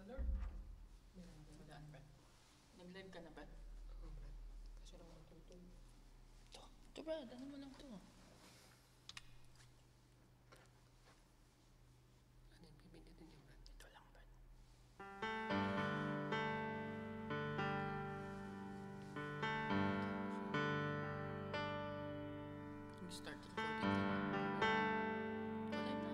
Lord. Madaan, Brad. Nag-live ka na, Brad? Oo, Brad. Kasi lang matutog. Ito, Brad. Ano mo lang to? Ano yung pipindutin niya, Brad? Ito lang, Brad. Start recording ka na. Wala na.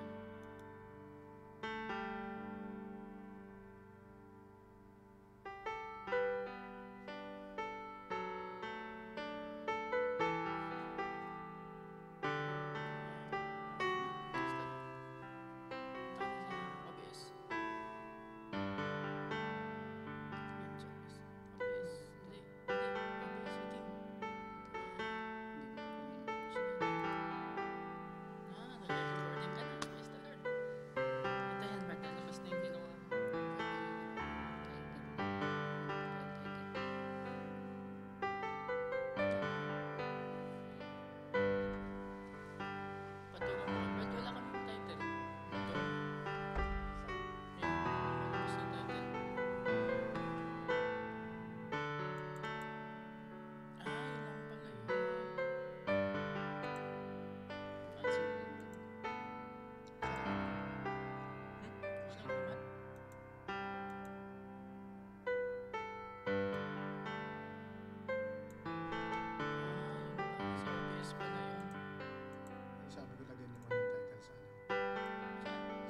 Sabi ko lagyan niyo muna yung title sa ano.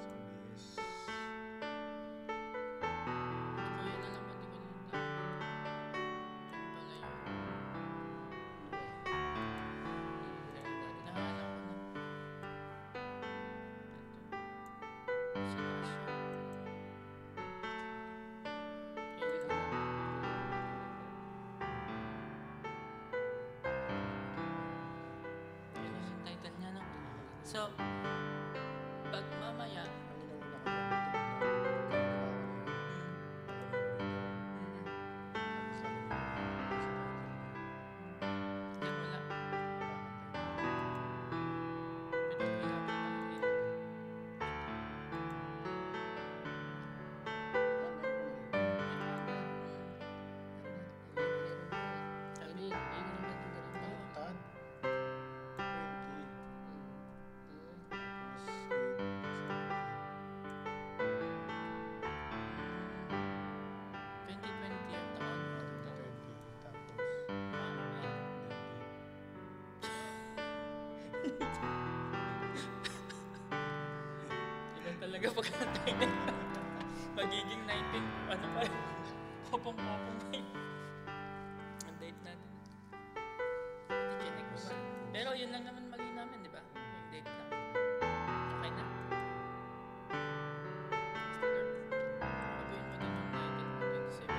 Sa OBS. Kuya na lang, pati ko nung tao. Yan pala yun. Nahanap ko na. Ito. Sa taas yun. Yan lang. Yan lang yung title niya, no? So, pag mamaya, Kanina wala ko lang ito. Pagkagawa ko na yan. Tapos lalagyan ko sa title niya. yan wala. Wala kang title. Pwede ko ilapit ang hindi. Sabi, ayun na natin ganun ba? Tad. 20. Tapos 8, 2020 ang taon. 20. Tapos Ano yan? 19. Ilan talaga pag title? Magiging 19. Ano pa? Kopong-kopong na yun. Ang date natin. Hindi chinek mo ba? Pero yun lang naman mali namin, di ba? Yung date lang. Okay na? Basta Lord, baguhin mo din yung title mo, 2017.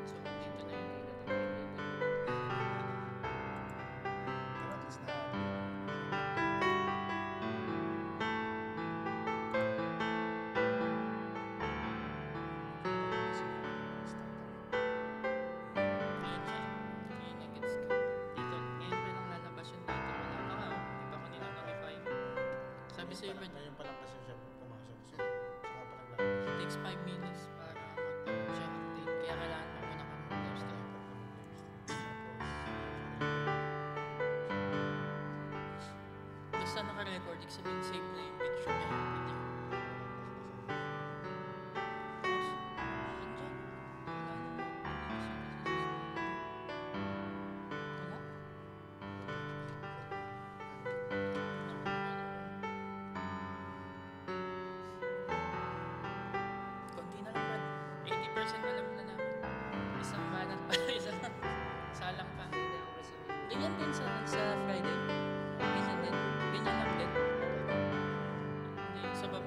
So, dito na yun. Pero at least na Ayan siya. Ayan na gets ko. Dito, ngayon pa lang lalabas yun dito. Wala pa nga, oh. Di pa ko ninonotify. Sabi sa'yo, Brad, ngayon pa lang kasi siya pumasok. So, saka pa lang lalabas. it takes 5 minutes para mag siya update. Kaya kailangan mo muna kami mag-start. Basta naka-record, ibig sabihin save na yung picture niya. Video. Tapos, yun dyan. Wala na. Hindi na siya nasa system. Wala? Konti na lang, Brad. 80% alam na namin. Isang banat pa, isang salang pa. Ganyan din sa Friday. Ganyan din. Ganyan lang din. Hindi, sa baba.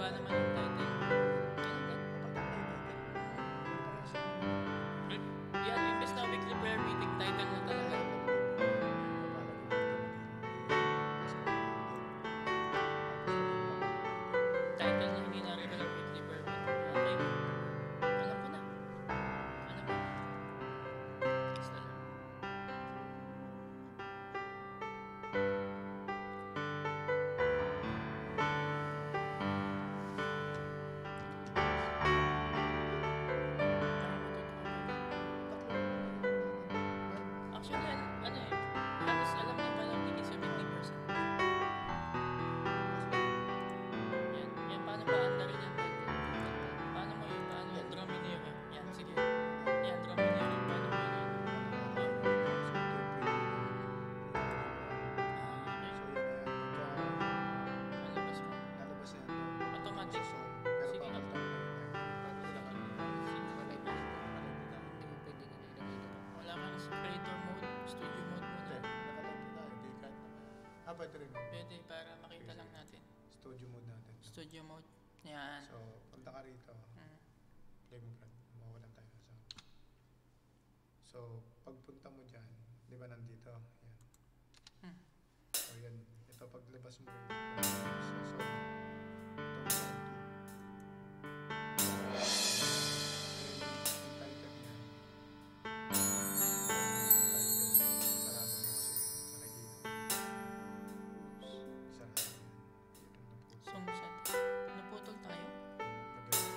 Pwede rin. Pwede, para makita lang natin. Studio mode natin. Studio mode. Yan. So, punta ka rito. Mm. Play mo, Brad. Mawalan tayo ng sound. So, pagpunta mo dyan, di ba nandito? Yan. Hmm. So, yan. Ito, paglabas mo rin. So, itong sound 2. Yung title niya. Sarado mo kasi. Nakikita. Sarado yan. Song set. Naputol tayo. I-on mo na po.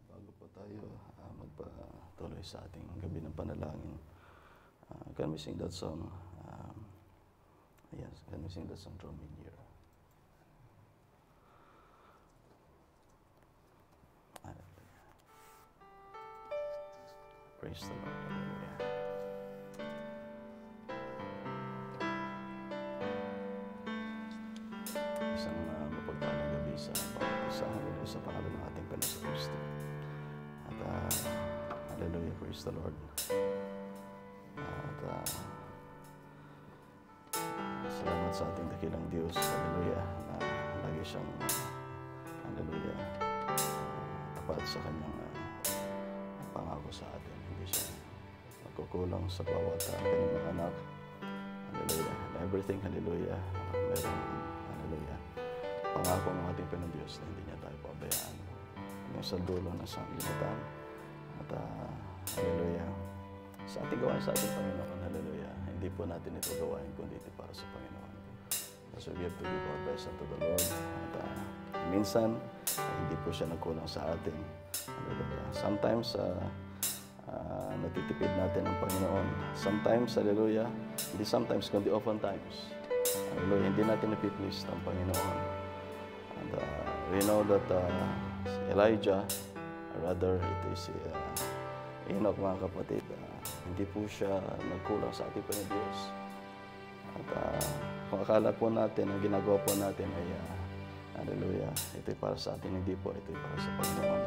Bago po tayo magpatuloy sa ating gabi ng panalangin, can we sing that song? Yes, can we sing that song, Draw Me Near? Hallelujah. Praise the Lord. Hallelujah. Isang mapagpalang gabi sa bawat isa. Hallelujah, sa pangalan ng ating Panginoon Kristo. At hallelujah, praise the Lord. At salamat sa ating dakilang Diyos. Hallelujah, na lagi siyang hallelujah, tapat sa kanyang pangako sa atin. Hindi siya magkukulang sa bawat kanyang mga anak. Hallelujah. And everything, hallelujah, meron, hallelujah, pangako ng ating Panginoon Diyos na hindi niya tayo pabayaan hanggang sa dulo ng sanglibutan. At hallelujah, sa ating gawain sa ating Panginoon, hallelujah, hindi po natin ito gawain kundi ito para sa Panginoon. So we have to give our best unto the Lord. At minsan, hindi po siya nagkulang sa atin. Hallelujah. Sometimes, natitipid natin ang Panginoon. Sometimes, hallelujah, hindi sometimes, kundi oftentimes. Hallelujah, hindi natin napiplease ang Panginoon. And we know that Elijah, rather it is Enoch, mga kapatid, hindi po siya nagkulang sa ating Panginoon. At kung akala po natin, ang ginagawa po natin ay hallelujah, ito'y para sa atin, hindi po, ito'y para sa Panginoon.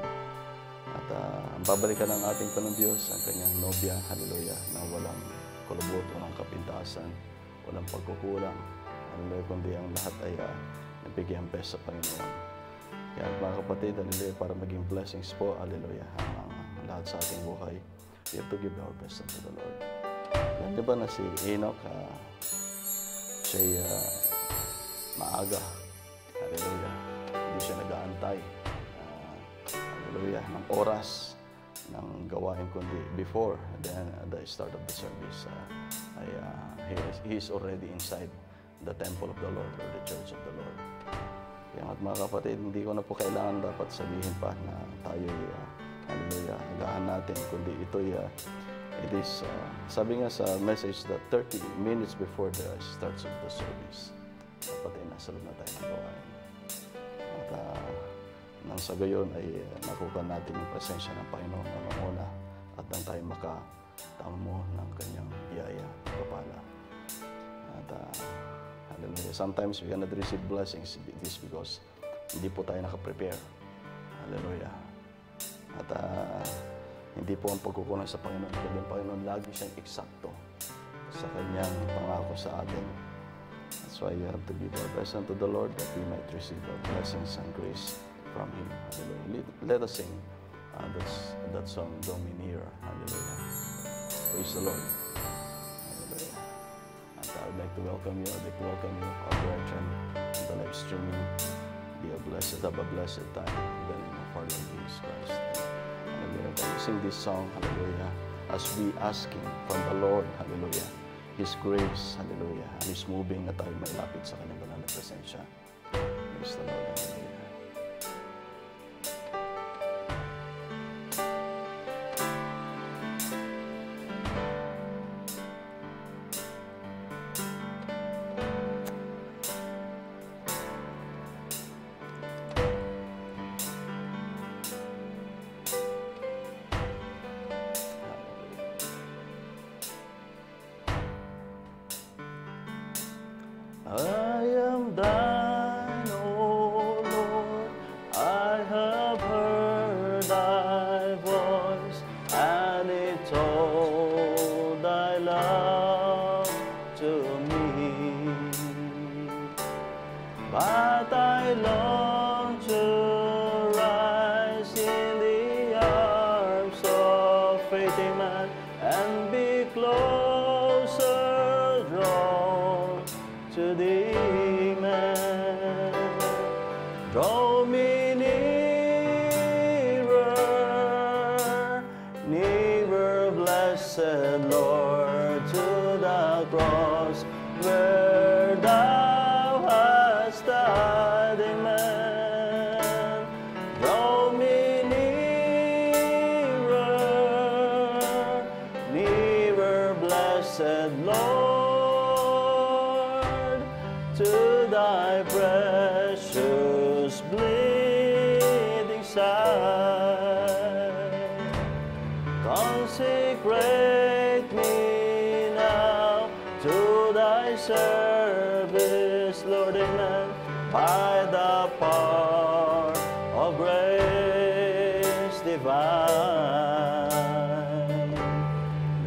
At babalikan ng ating Panginoon Diyos ang kanyang nobya, hallelujah, na walang kulubot, walang kapintasan, walang pagkukulang, hallelujah, kundi ang lahat ay nabigyan best sa Panginoon. Kaya mga kapatid, hallelujah, para maging blessings po, hallelujah, ang lahat sa ating buhay, we have to give our best unto the Lord. Yan, di ba na si Enoch, siya'y maaga, hallelujah, hindi siya nag-aantay, hallelujah, ng oras ng gawain, kundi before the start of the service, he is already inside the temple of the Lord or the church of the Lord. Kaya mga kapatid, hindi ko na po kailangan dapat sabihin pa na tayo'y hallelujah, agahan natin, kundi ito'y it is, sabi nga sa message that 30 minutes before the starts of the service, dapat ay nasa loob na tayo ng gawain. At nang sa gayon ay nakuha natin yung presensya ng Panginoon na mamuna at nang tayo makatamo ng kanyang biyaya, kapala. At hallelujah, sometimes we cannot receive blessings this because hindi po tayo nakaprepare. Hallelujah. At hindi po ang pagkukulang sa Panginoon, kundi ang Panginoon lagi siyang eksakto sa kanyang pangako sa atin. That's why you have to give our best unto the Lord that we might receive our blessings and grace from Him. Hallelujah. Let us sing that song, Domineer. Hallelujah. Praise the Lord. Hallelujah. And I would like to welcome you. I'd like to welcome you, our brethren, in the live streaming. Be a blessed, have a blessed time in the name of our Lord Jesus Christ. Hallelujah. When we sing this song, hallelujah, as we asking from the Lord, hallelujah, His grace, hallelujah, and His moving na tayo may lapit sa kanyang banal na presensya. Praise the Lord, hallelujah. I am thine, O Lord, I have heard thy voice, and it told thy love to me. But I long to rise in the arms of faithful man and be closer drawn to thee, man. Draw me nearer, nearer, blessed Lord, to the cross where thou hast died, amen. Draw me nearer, nearer, blessed Lord, to thy precious bleeding side. Consecrate me now to thy service, Lord, amen, by the power of grace divine.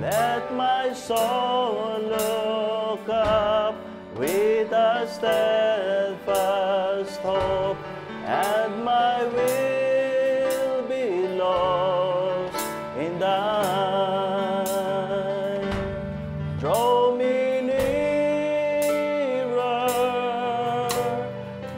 Let my soul look up with a steadfast hope, and my will be lost in thine. Draw me nearer,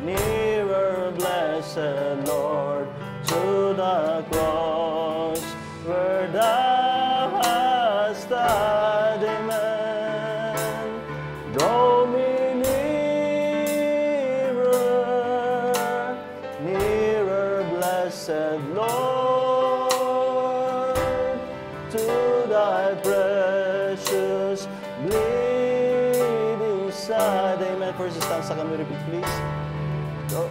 nearer, blessed Lord, to the cross where thou hast died, amen. Draw me nearer, side. Amen. First stanza, can we repeat, please? Go.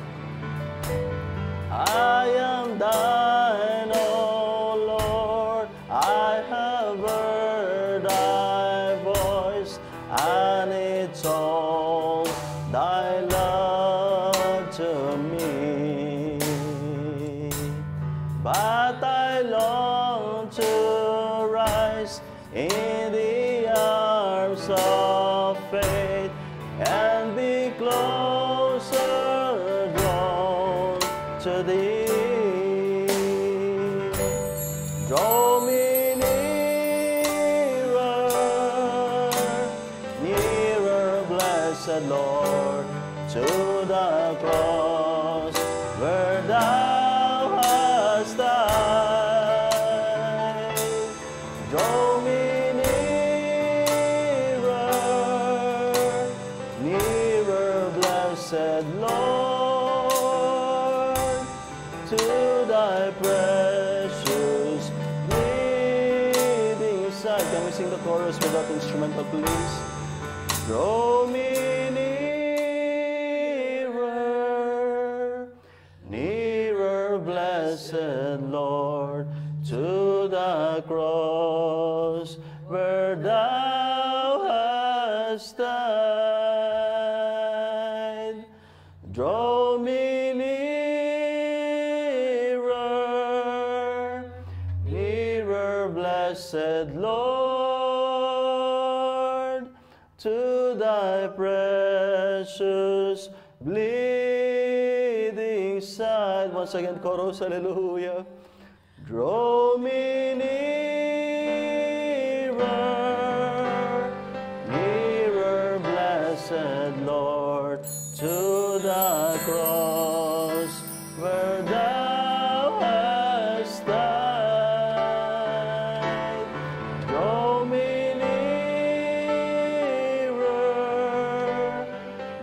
I am thine, O Lord. I have heard thy voice, and it's all thy love to me. But I long to rise in the arms of faith and be closer drawn to thee. Draw me nearer, nearer, blessed Lord, to the cross where thou hast died. Draw me nearer, nearer, blessed Lord, to thy precious bleeding side. Can we sing the chorus without instrumental, please? Draw me nearer, nearer, blessed Lord, to the cross where thou hast died. Draw me nearer, nearer, blessed Lord, to thy precious bleeding side. Once again, chorus, hallelujah. Draw me nearer, nearer, blessed Lord, to the cross where thou hast died. Draw me nearer,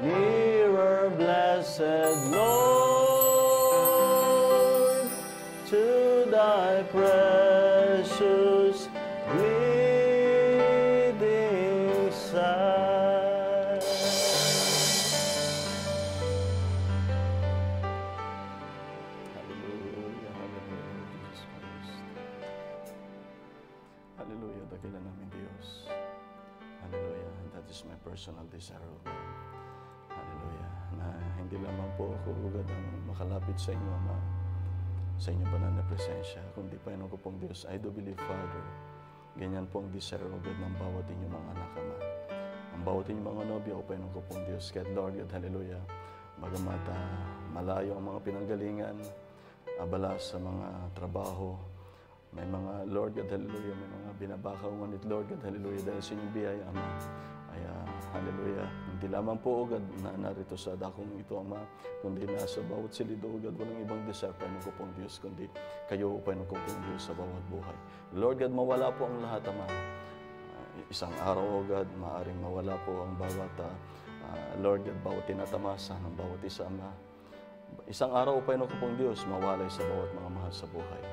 nearer, blessed Lord, to thy precious bleeding side. Hallelujah, hallelujah, Jesus Christ. Hallelujah, dakilan namin Diyos. Hallelujah, and that is my personal desire, O God. Hallelujah, na hindi lamang po ako ugad ang makalapit sa inyo, Ama, sa inyong banal na presensya, kundi Panginoon ko pong Diyos, I do believe, Father, ganyan po ang desire, O God, ng bawat inyong mga anak, Ama. Ang bawat inyong mga nobya, O Panginoon ko pong Diyos, kahit Lord God, hallelujah, bagamat malayo ang mga pinanggalingan, abala sa mga trabaho, may mga, Lord God, hallelujah, may mga binabakaw, ngunit Lord God, hallelujah, dahil sa inyong biyaya, Ama, ay hallelujah, hindi lamang po, O God, na narito sa dakong ito, Ama, kundi nasa bawat silido, O God, walang ibang desire, Panginoon ko pong Diyos, kundi kayo, Panginoon ko pong Diyos, sa bawat buhay. Lord God, mawala po ang lahat, Ama. Isang araw, O God, maaaring mawala po ang bawat, Lord God, bawat tinatamasa ng bawat isa, Ama. Isang araw, Panginoon ko pong Diyos, mawalay sa bawat mga mahal sa buhay.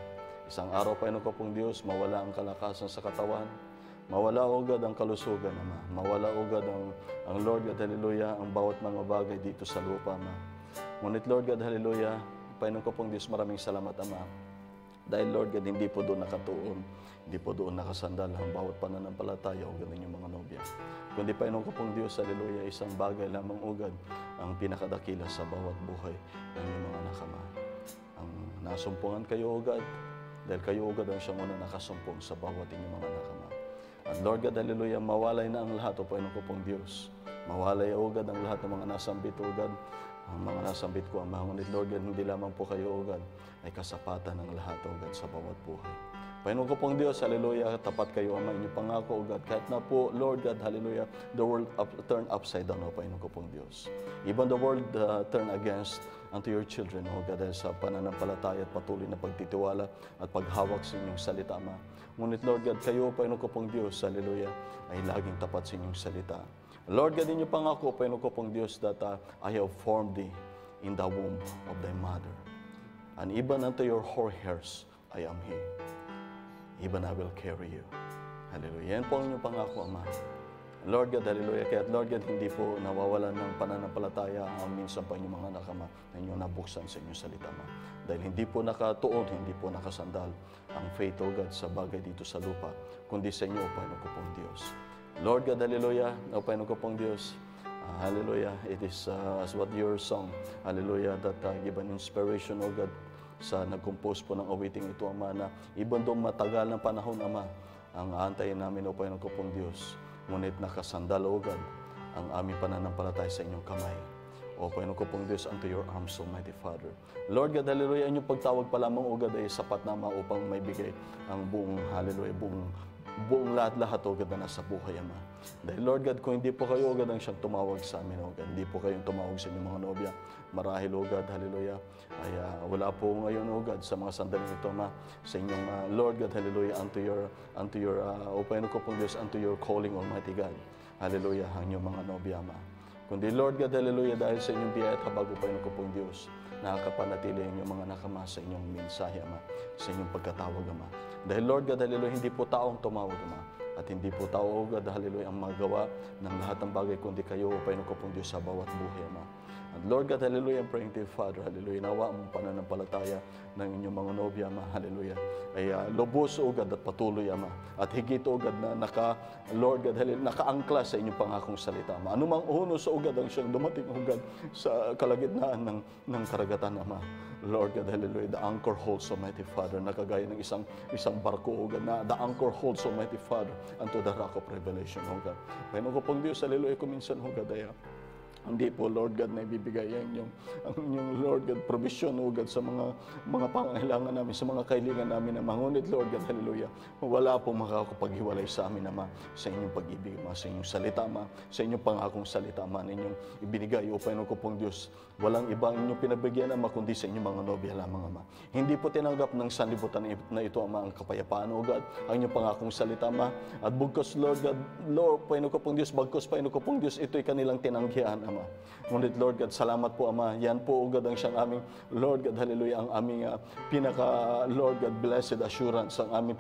Isang araw, Panginoon ko pong Diyos, mawala ang kalakasan sa katawan, mawala, O God, ang kalusugan, Ama. Mawala, O God, ang Lord God, hallelujah, ang bawat mga bagay dito sa lupa, Ama. Ngunit, Lord God, hallelujah, Panginoon ko pong Diyos, maraming salamat, Ama. Dahil, Lord God, hindi po doon nakatuon, hindi po doon nakasandal ang bawat pananampalataya, O God, inyong mga nobya. Kundi, Panginoon ko pong Diyos, hallelujah, isang bagay lamang, O God, ang pinakadakila sa bawat buhay ng inyong mga anak, Ama. Ang nasumpungan kayo, O God, dahil kayo, O God, ang siyang unang nakasumpong sa bawat inyong mga anak, Ama. At Lord God, hallelujah, mawalay na ang lahat, O Panginoon ko pong Diyos. Mawalay, O God, ang lahat ng mga nasambit, O God, ang mga nasambit ko, Ama. Ngunit, Lord God, hindi lamang po kayo, O God, ay kasapatan ng lahat, O God, sa bawat buhay. Panginoon ko pong Diyos, hallelujah, tapat kayo, Ama, inyong pangako, O God, kahit na po, Lord God, hallelujah, the world turn upside down, O Panginoon ko pong Diyos. Even the world turn against unto your children, O God, dahil sa pananampalataya at patuloy na pagtitiwala at paghawak sa inyong salita, Ama. Ngunit, Lord God, kayo, Panginoon ko pong Diyos, hallelujah, ay laging tapat sa inyong salita. Lord God, inyong pangako, Panginoon ko pong Diyos, that I have formed thee in the womb of thy mother. And even unto your hoar hairs, I am He. Even I will carry you. Hallelujah. Yan po ang inyong pangako, Ama. Lord God, hallelujah. Kaya Lord God, hindi po nawawalan ng pananampalataya ang minsan pa inyong mga anak, Ama, na inyong nabuksan sa inyong salita, Ama. Dahil hindi po nakatuon, hindi po nakasandal ang faith, O God, sa bagay dito sa lupa, kundi sa inyo, O Panginoon ko pong Diyos. Lord God, hallelujah, O Panginoon ko pong Diyos, hallelujah, it is as what your song, hallelujah, that give an inspiration, O God, sa nag-compose po ng awiting ito, Ama, na ibang doon matagal ng panahon, Ama, ang aantayin namin, O Panginoon ko pong Diyos, ngunit nakasandal, O God, ang aming pananampalataya sa inyong kamay. O Panginoon ko pong Diyos, unto your arms, Almighty Father. Lord God, hallelujah, inyong pagtawag pa lamang, O God, ay sapat na upang may bigay ang buong, hallelujah, buong lahat-lahat, O God, na nasa buhay, Ama. Dahil Lord God, kung hindi po kayo, O God, ang siyang tumawag sa amin, O God, hindi po kayong tumawag sa inyong mga nobya, marahil, O God, hallelujah, ay wala po ngayon, O God, sa mga sandaling ito, Ama, sa inyong, Lord God, hallelujah, unto your, O Panginoon ko pong Diyos, unto your calling, Almighty God. Hallelujah, ang inyong mga nobya, Ama. Kundi Lord God, hallelujah, dahil sa inyong biyaya at habag, O Panginoon ko pong Diyos, nakakapanatili ang inyong mga nakama sa inyong mensahe, Ama, sa inyong pagkatawag, Ama. Dahil Lord God, hallelujah, hindi po taong tumawag, Ama. At hindi po tao, O God, hallelujah, ang magawa ng lahat ng bagay, kundi kayo, O Panginoon ko pong Diyos, sa bawat buhay, Ama. And Lord God, hallelujah, I'm praying to you, Father, hallelujah, nawa ang pananampalataya ng inyong mga nobya, Ama, hallelujah, ay lubos, O God, at patuloy, Ama. At higit, O God, na Lord God, hallelujah, nakaangkla sa inyong pangakong salita, Ama. Anumang unos, O God, ang siyang dumating, O God, sa kalagitnaan ng karagatan, Ama. Lord God, hallelujah, the anchor holds, Almighty Father, nakagaya ng isang barko, O God, na the anchor holds, Almighty Father, unto the rock of revelation, O God. Panginoon ko pong Diyos, hallelujah, kuminsan, O God, ay hindi po, Lord God, na ibibigay ang inyong Lord God, provision, O God, sa mga pangangailangan namin, sa mga kailangan namin, Ama. Ngunit, Lord God, hallelujah, wala pong makakapaghiwalay sa amin, Ama, sa inyong pag-ibig, Ama, sa inyong salita, Ama, sa inyong pangakong salita, Ama, na inyong ibinigay, O Panginoon ko pong Diyos. Walang ibang inyong pinabigyan, Ama, kundi sa inyong mga nobya lamang, Ama. Hindi po tinanggap ng sanlibutan na ito, Ama, ang kapayapaan, O God, ang inyong pangakong salita, Ama. At bugkos, Lord God, Lord, Panginoon ko pong Diyos, bagkos, Panginoon ko pong Diyos, ito'y kanilang tinanggihan, Ama. Ngunit, Lord God, salamat po, Ama. Yan po, O God, ang siyang aming, Lord God, hallelujah, ang aming Lord God, blessed assurance, ang aming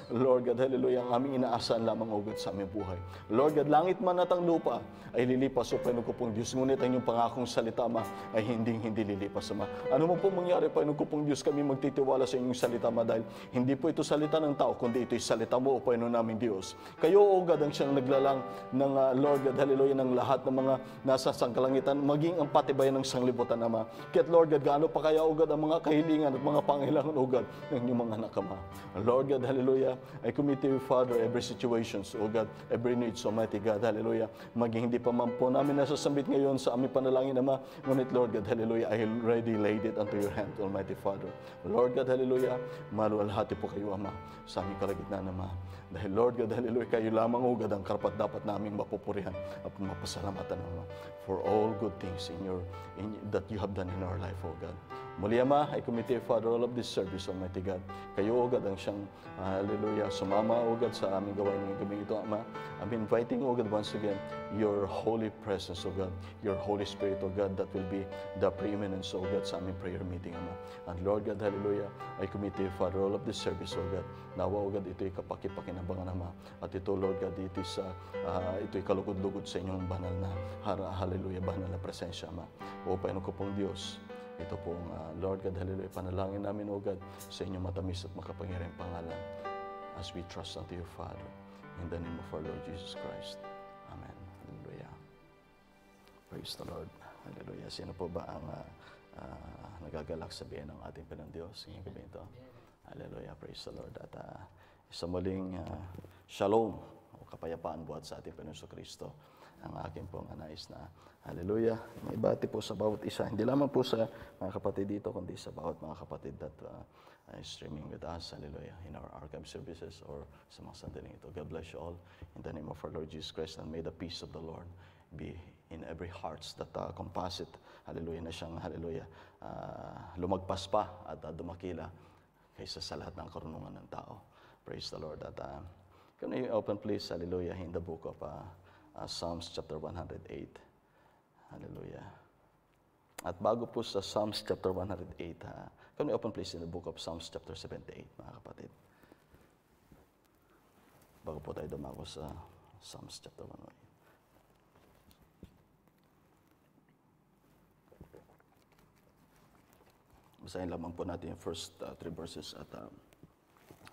Lord God, hallelujah, ang aming inaasahan lamang, O God, sa aming buhay. Lord God, langit man at ang lupa ay lilipas, O Panginoon ko pong Diyos. Ngunit ang inyong pangakong salita, Ama, ay hindi lilipas, Ama. Ano man po mangyari, Panginoon ko pong Diyos, kami magtitiwala sa inyong salita, Ama, dahil hindi po ito salita ng tao, kundi ito'y salita mo, O Panginoon namin Diyos. Kayo, O God, ang siyang naglalang ng, Lord God, hallelujah, ng lahat ng mga nasa sangkalangitan, maging ang patibayan ng sanglibutan, Ama. Kaya't, Lord God, gaano pa kaya, O God, ang mga kahilingan at mga pangailangan, O God, ng inyong mga anak, Ama. Lord God, hallelujah, I commit to you, Father, every situations, O God, every needs, Almighty God, hallelujah. Maging hindi pa man po namin nasasambit ngayon sa aming panalangin, Ama. Ngunit, Lord God, hallelujah, I already laid it unto your hand, Almighty Father. Lord God, hallelujah, maluwalhati po kayo, Ama, sa aming kalagitnaan, Ama. Dahil, Lord God, hallelujah, kayo lamang, O God, ang karapat-dapat naming mapupurihan at mapasalamatan, Ama, for all good things that you have done in our life, O God. Muli, Ama, I commit to you, Father, all of this service, Almighty God. Kayo, O God, ang siyang, hallelujah, sumama, O God, sa aming gawain ng gabing ito, Ama. I'm inviting, O God, once again, your holy presence, O God, your Holy Spirit, O God, that will be the preeminence, O God, sa aming prayer meeting, Ama. And Lord God, hallelujah, I commit to you, Father, all of this service, O God. Nawa, O God, ito'y kapakipakinabangan, Ama. At ito, Lord God, ito'y kalugod-lugod sa inyong banal na, hallelujah, banal na presensya, Ama. O Panginoon ko pong Diyos, ito pong, Lord God, hallelujah, panalangin namin, O God, sa inyong matamis at makapangyarihang pangalan, as we trust unto you, Father, in the name of our Lord Jesus Christ. Amen. Hallelujah. Praise the Lord. Hallelujah. Sino po ba ang nagagalak sa biyan ng ating Panginoon Diyos ngayong gabi ito? Hallelujah. Praise the Lord. At sa muling shalom o kapayapaan buhat sa ating Panginoon Kristo, ang aking pong nais na hallelujah. May bati po sa bawat isa. Hindi lamang po sa mga kapatid dito, kundi sa bawat mga kapatid that streaming with us, hallelujah, in our archive services or sa mga sandaling ito. God bless you all in the name of our Lord Jesus Christ, and may the peace of the Lord be in every hearts that compass it, hallelujah, na siyang, hallelujah, lumagpas pa at dumakila kaysa sa lahat ng karunungan ng tao. Praise the Lord. At can you open please, hallelujah, in the book of Psalms chapter 108. Hallelujah. At bago po sa Psalms chapter 108, can we open please in the book of Psalms chapter 78, mga kapatid? Bago po tayo dumako sa Psalms chapter 108. Basahin lamang po natin yung first 3 verses at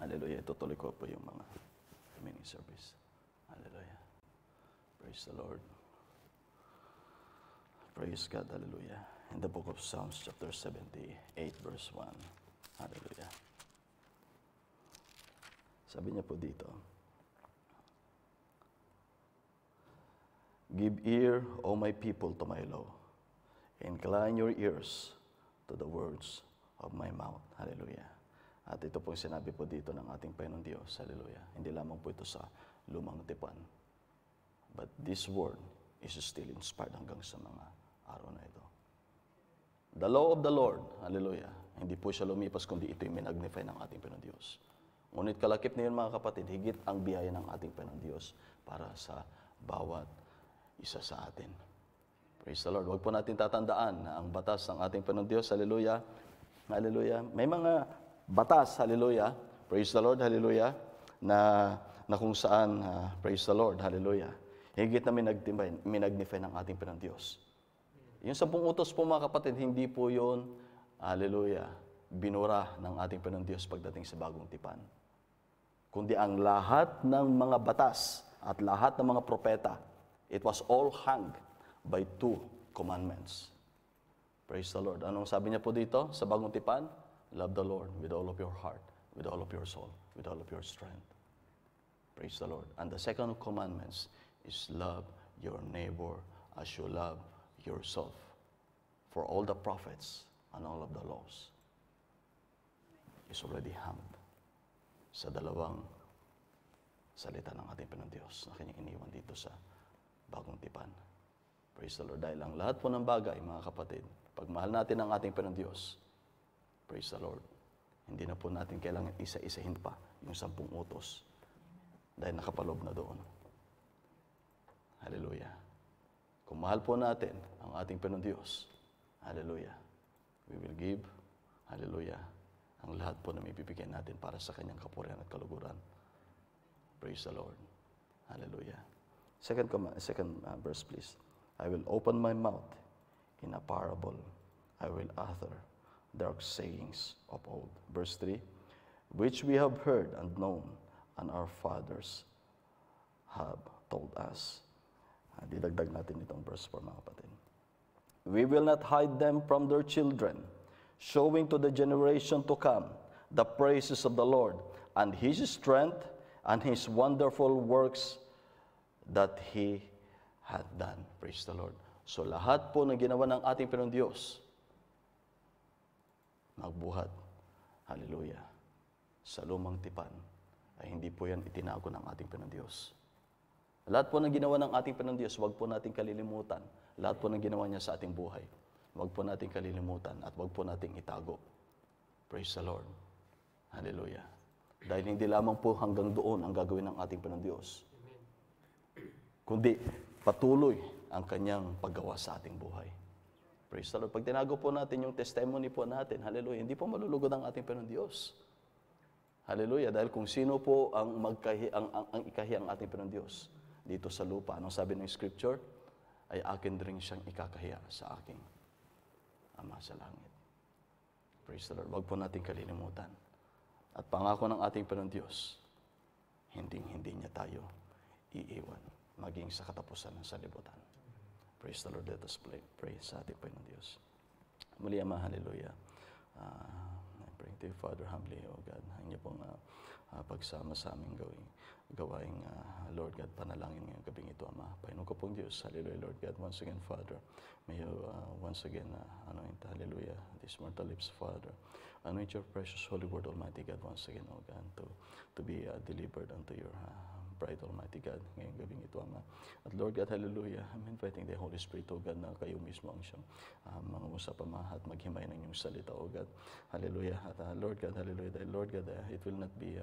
hallelujah, itutuloy ko po yung mga remaining service. Hallelujah. Praise the Lord. Praise God. Hallelujah. In the book of Psalms chapter 78 verse 1. Hallelujah. Sabi niya po dito, give ear, O my people, to my law. Incline your ears to the words of my mouth. Hallelujah. At ito po yung sinabi po dito ng ating Panginoon Diyos. Hallelujah. Hindi lamang po ito sa lumang tipan. But this word is still inspired hanggang sa mga araw na ito. The law of the Lord. Hallelujah. Hindi po siya lumipas, kundi ito yung minagnify ng ating Panginoon Diyos. Ngunit kalakip na yun mga kapatid, higit ang biyaya ng ating Panginoon Diyos para sa bawat isa sa atin. Praise the Lord. Huwag po natin tatandaan na ang batas ng ating Panginoon Diyos, hallelujah, hallelujah, may mga batas, hallelujah, praise the Lord, hallelujah, na kung saan, praise the Lord, hallelujah, higit na minagnify ng ating Panginoon Diyos. Yung 10 utos po mga kapatid, hindi po yun, hallelujah, binura ng ating Panginoon Diyos pagdating sa bagong tipan. Kundi ang lahat ng mga batas at lahat ng mga propeta, it was all hung by 2 commandments. Praise the Lord. Anong sabi niya po dito sa bagong tipan? Love the Lord with all of your heart, with all of your soul, with all of your strength. Praise the Lord. And the second commandments is love your neighbor as you love yourself. For all the prophets and all of the laws is already hanged sa dalawang salita ng ating Panginoon Diyos na kanyang iniwan dito sa bagong tipan. Praise the Lord. Dahil ang lahat po ng bagay, mga kapatid, pag mahal natin ang ating Panginoon Diyos, praise the Lord, hindi na po natin kailangan isa-isahin pa yung 10 utos dahil nakapaloob na doon. Hallelujah. Kung mahal po natin ang ating Panginoon Diyos, hallelujah, we will give, hallelujah, ang lahat po na may bibigyan natin para sa kanyang kapurihan at kaluguran. Praise the Lord. Hallelujah. Second verse, please. I will open my mouth in a parable. I will utter dark sayings of old. Verse 3, which we have heard and known, and our fathers have told us. Didagdag natin itong verse 4, mga kapatid. We will not hide them from their children, showing to the generation to come the praises of the Lord and His strength and His wonderful works that He had done. Praise the Lord. So lahat po na ginawa ng ating Panginoon Diyos, magbuhat, hallelujah, sa lumang tipan, ay hindi po yan itinago ng ating Panginoon Diyos. Lahat po ng ginawa ng ating Panginoon Diyos, huwag po natin kalilimutan. Lahat po ng ginawa niya sa ating buhay, huwag po natin kalilimutan at huwag po natin itago. Praise the Lord. Hallelujah. Dahil hindi lamang po hanggang doon ang gagawin ng ating Panginoon Diyos, kundi patuloy ang kanyang paggawa sa ating buhay. Praise the Lord. Pag tinago po natin yung testimony po natin, hallelujah, hindi po malulugod ang ating Panginoon Diyos. Hallelujah. Dahil kung sino po ang ikahi ang ating Panginoon Diyos dito sa lupa, anong sabi ng Scripture? Ay akin rin siyang ikakahiya sa aking Ama sa langit. Praise the Lord. Huwag po natin kalilimutan. At pangako ng ating Panginoon Diyos, hindi niya tayo iiwan maging sa katapusan ng sanlibutan. Praise the Lord. Let us pray sa ating Panginoon Diyos. Muli, Ama, hallelujah. I pray to you, Father, humbly, O God, ang inyo pong pagsama sa aming gawaing, Lord God, panalangin ngayong gabing ito, Ama. Panginoon ko pong Diyos, hallelujah, Lord God, once again, Father, may you once again, anoint, hallelujah, these mortal lips, Father. Anoint your precious holy word, Almighty God, once again, O God, to be delivered unto your bride, Almighty God, ngayong gabing ito, Ama. At Lord God, hallelujah, I'm inviting the Holy Spirit, O God, na kayo mismo ang siyang mangusap, Ama, at maghimay ng iyong salita, O God. Hallelujah. At Lord God, hallelujah, dahil Lord God, it will not be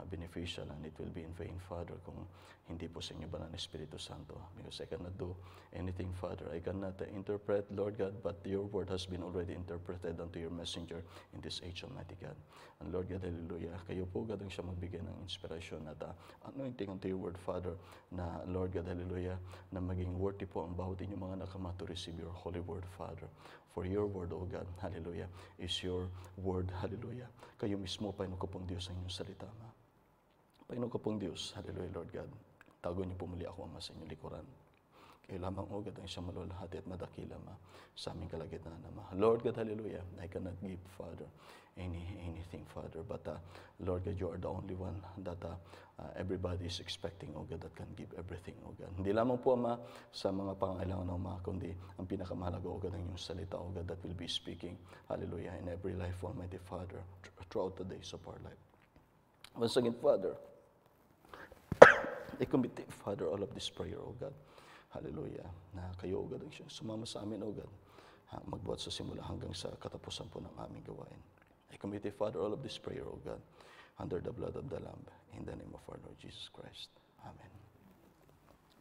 beneficial and it will be in vain, Father, kung hindi po sa inyo banal na Espiritu Santo. Because I cannot do anything, Father. I cannot interpret, Lord God, but your word has been already interpreted unto your messenger in this age, Almighty God. And Lord God, hallelujah, kayo po, God, ang siya magbigay ng inspirasyon at anointing unto your word, Father, na Lord God, hallelujah, na maging worthy po ang bawat inyong mga nakama to receive your holy word, Father. For your word, O God, hallelujah, is your word, hallelujah. Kayo mismo, Panginoon ko pong Diyos, ang inyong salita, Ma. Panginoon ko pong Diyos, hallelujah, Lord God. Tago niyo po muli ako, Ama, sa inyong likuran. Kayo lamang, O God, ang siyang malulahati at madakila, Ma, sa aming kalagitnaan, Ama. Lord God, hallelujah, I cannot give, Father, anything, Father, but Lord God, you are the only one that everybody is expecting, O God, that can give everything, O God. Hindi lamang po, Ama, sa mga pangailangan ng mga, kundi ang pinakamahalaga, O God, ang inyong salita, O God, that will be speaking, hallelujah, in every life, Almighty Father, throughout the days of our life. Once again, Father, I commit, Father, all of this prayer, O God. Hallelujah. Na kayo, O God, ang siyang sumama sa amin, O God. Magbuhat sa simula hanggang sa katapusan po ng aming gawain. I commit, Father, all of this prayer, O God, under the blood of the Lamb, in the name of our Lord Jesus Christ. Amen.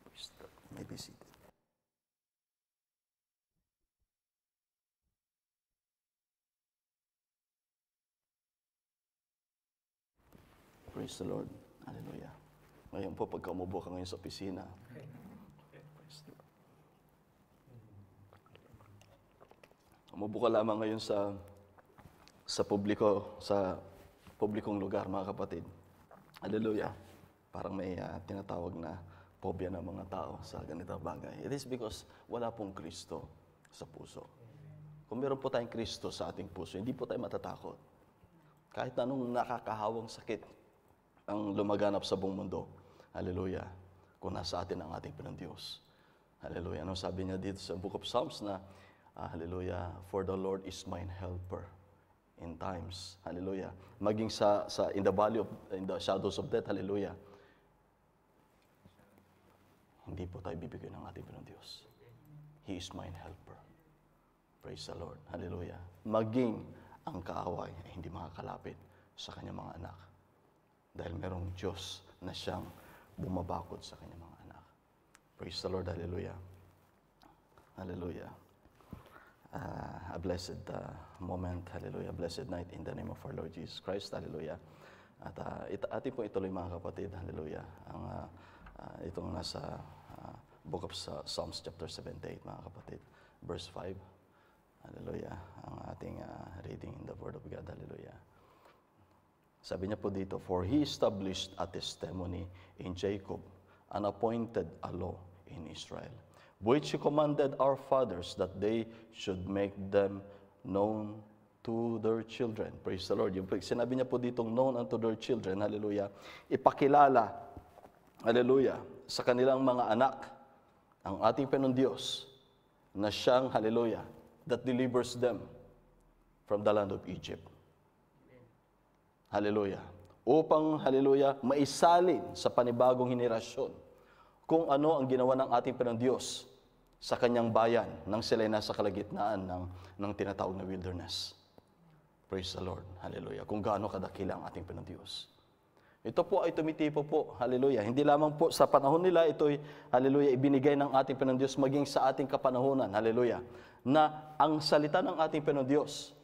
Please, you may be seated. Praise the Lord. Hallelujah. Ngayon po, pagka umubo ka ngayon sa opisina, praise the Lord. Umubo ka lamang ngayon sa publikong lugar, mga kapatid. Hallelujah. Parang may tinatawag na phobia ng mga tao sa ganitong bagay. It is because wala pong Kristo sa puso. Kung meron po tayong Kristo sa ating puso, hindi po tayo matatakot. Kahit anong nakakahawang sakit ang lumaganap sa buong mundo. Hallelujah. Kung nasa atin ang ating Panginoong Diyos. Hallelujah. Ano sabi niya dito sa Book of Psalms na, hallelujah, for the Lord is mine helper in times. Hallelujah. Maging in the shadows of death. Hallelujah. Hindi po tayo bibigyan ng ating Panginoong Diyos. He is mine helper. Praise the Lord. Hallelujah. Maging ang kaaway ay hindi makakalapit sa kanyang mga anak. Dahil merong Diyos na siyang bumabakod sa kanyang mga anak. Praise the Lord. Hallelujah. Hallelujah. A blessed moment. Hallelujah. Blessed night in the name of our Lord Jesus Christ. Hallelujah. At atin po ituloy, mga kapatid. Hallelujah. Itong nasa Book of Psalms chapter 78, mga kapatid. Verse 5. Hallelujah. Ang ating reading in the Word of God. Hallelujah. Sabi niya po dito, for He established a testimony in Jacob, and appointed a law in Israel, which He commanded our fathers that they should make them known to their children. Praise the Lord. Yung sinabi niya po ditong known unto their children, hallelujah, ipakilala, hallelujah, sa kanilang mga anak, ang ating Panginoon Diyos, na siyang, hallelujah, that delivers them from the land of Egypt. Hallelujah. Upang, hallelujah, maisalin sa panibagong henerasyon kung ano ang ginawa ng ating Panginoong Diyos sa kanyang bayan nang sila'y nasa kalagitnaan ng tinatawag na wilderness. Praise the Lord. Hallelujah. Kung gaano kadakila ang ating Panginoong Diyos. Ito po ay tumitipo po. Hallelujah. Hindi lamang po sa panahon nila, ito'y, hallelujah, ibinigay ng ating Panginoong Diyos maging sa ating kapanahunan. Hallelujah. Na ang salita ng ating Panginoong Diyos,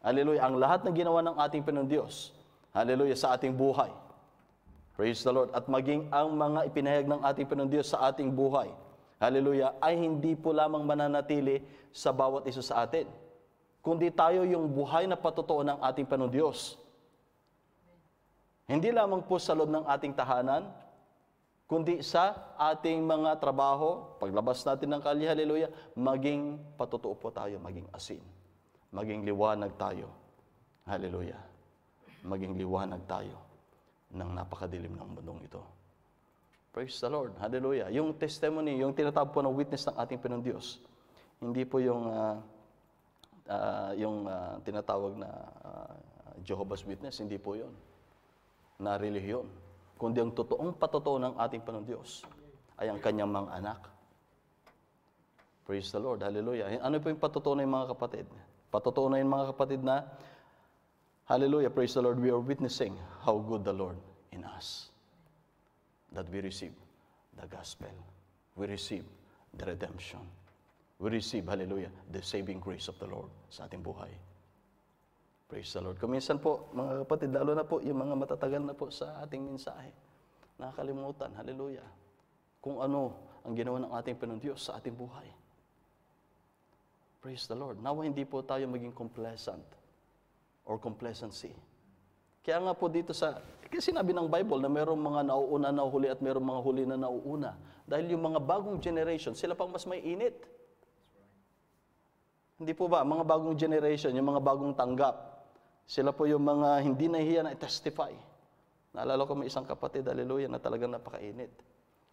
hallelujah, ang lahat ng ginawa ng ating Panginoong Diyos, hallelujah, sa ating buhay. Praise the Lord. At maging ang mga ipinahayag ng ating Panginoong Diyos sa ating buhay, hallelujah, ay hindi po lamang mananatili sa bawat isa sa atin, kundi tayo yung buhay na patotoo ng ating Panginoong Diyos. Hindi lamang po sa loob ng ating tahanan, kundi sa ating mga trabaho, paglabas natin ng kalye, hallelujah, maging patotoo po tayo, maging asin, maging liwanag tayo, hallelujah, maging liwanag tayo ng napakadilim ng mundong ito. Praise the Lord, hallelujah. Yung testimony, yung tinatawag po ng witness ng ating Panginoong Diyos, hindi po yung tinatawag na Jehovah's Witness, hindi po yun na relihiyon, kundi ang totoong patotoo ng ating Panginoong Diyos ay ang kanyang mga anak. Praise the Lord, hallelujah. Ano po yung patotoo na yung mga kapatid? Patotoo na yung mga kapatid na, hallelujah, praise the Lord, we are witnessing how good the Lord in us, that we receive the gospel. We receive the redemption. We receive, hallelujah, the saving grace of the Lord sa ating buhay. Praise the Lord. Kuminsan po, mga kapatid, lalo na po yung mga matatagal na po sa ating mensahe, nakakalimutan, hallelujah, kung ano ang ginawa ng ating Panginoon Diyos sa ating buhay. Praise the Lord. Nawa hindi po tayo maging complacent or complacency. Kaya nga po dito kasi sinabi ng Bible na mayroong mga nauuna na huli at mayroong mga huli na nauuna. Dahil yung mga bagong generation, sila pang mas may init. Hindi po ba? Mga bagong generation, yung mga bagong tanggap, sila po yung mga hindi nahihiya na i-testify. Naalala ko may isang kapatid, hallelujah, na talagang napakainit.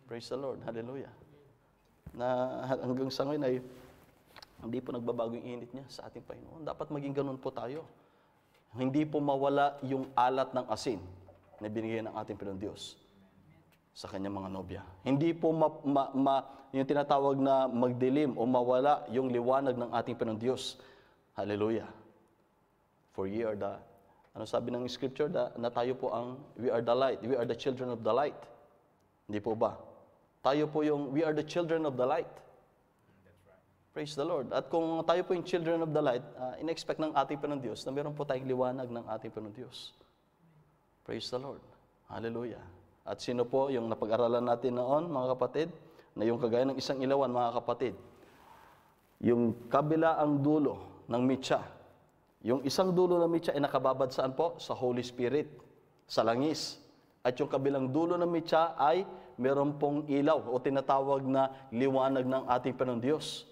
Praise the Lord, hallelujah. Na hanggang sa ngayon ay hindi po nagbabago yung init niya sa ating Panginoon. Dapat maging ganun po tayo. Hindi po mawala yung alat ng asin na binigay ng ating Panginoon Diyos sa kanyang mga nobya. Hindi po yung tinatawag na magdilim o mawala yung liwanag ng ating Panginoon Diyos. Hallelujah. For ye are the, ano sabi ng scripture, na tayo po we are the light. We are the children of the light. Hindi po ba? Tayo po we are the children of the light. Praise the Lord. At kung tayo po yung children of the light, in-expect ng ating Panginoon Diyos na meron po tayong liwanag ng ating Panginoon Diyos. Praise the Lord. Hallelujah. At sino po yung napag-aralan natin noon, mga kapatid, na yung kagaya ng isang ilawan, mga kapatid, yung kabilaang dulo ng mitya, yung isang dulo ng mitya ay nakababad saan po? Sa Holy Spirit, sa langis. At yung kabilang dulo ng mitya ay meron pong ilaw o tinatawag na liwanag ng ating Panginoon Diyos.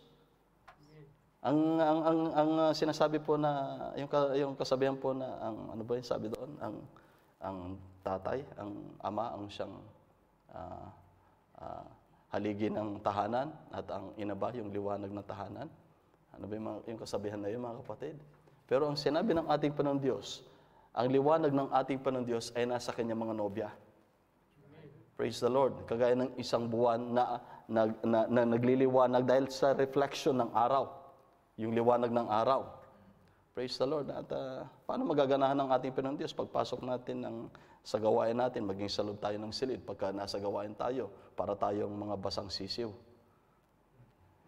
Ang sinasabi po na yung kasabihan po na ano ba yung sabi doon, ang tatay, ang ama ang siyang haligi ng tahanan at ang ina ba yung liwanag ng tahanan. Ano ba yung kasabihan na yun, mga kapatid? Pero ang sinabi ng ating Panginoon Diyos, ang liwanag ng ating Panginoon Diyos ay nasa kanyang mga nobya. Praise the Lord. Kagaya ng isang buwan na nagliliwanag dahil sa reflection ng araw. Yung liwanag ng araw. Praise the Lord. At paano magaganahan ng ating Panginoon Diyos pagpasok natin sa gawain natin, maging sa loob tayo ng silid pagka nasa gawain tayo, para tayong mga basang sisiw.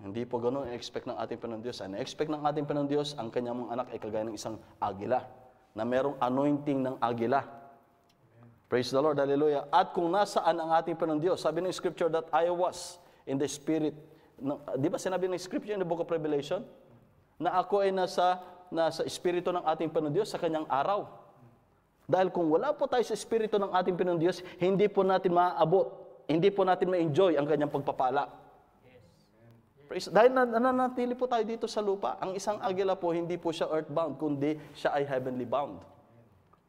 Hindi po ganoon i-expect ng ating Panginoon Diyos. Ang i-expect ng ating Panginoon Diyos, ang kanyang mga anak ay kagaya ng isang agila, na merong anointing ng agila. Praise the Lord. Hallelujah. At kung nasaan ang ating Panginoon Diyos, sabi ng scripture that I was in the spirit. Di ba sinabi ng scripture in the book of Revelation? Na ako ay nasa espiritu ng ating Panginoon Diyos sa kanyang araw. Dahil kung wala po tayo sa espiritu ng ating Panginoon Diyos, hindi po natin maaabot, hindi po natin ma-enjoy ang kanyang pagpapala. Praise. Dahil nananatili po tayo dito sa lupa. Ang isang agila po, hindi po siya earthbound, kundi siya ay heavenly bound.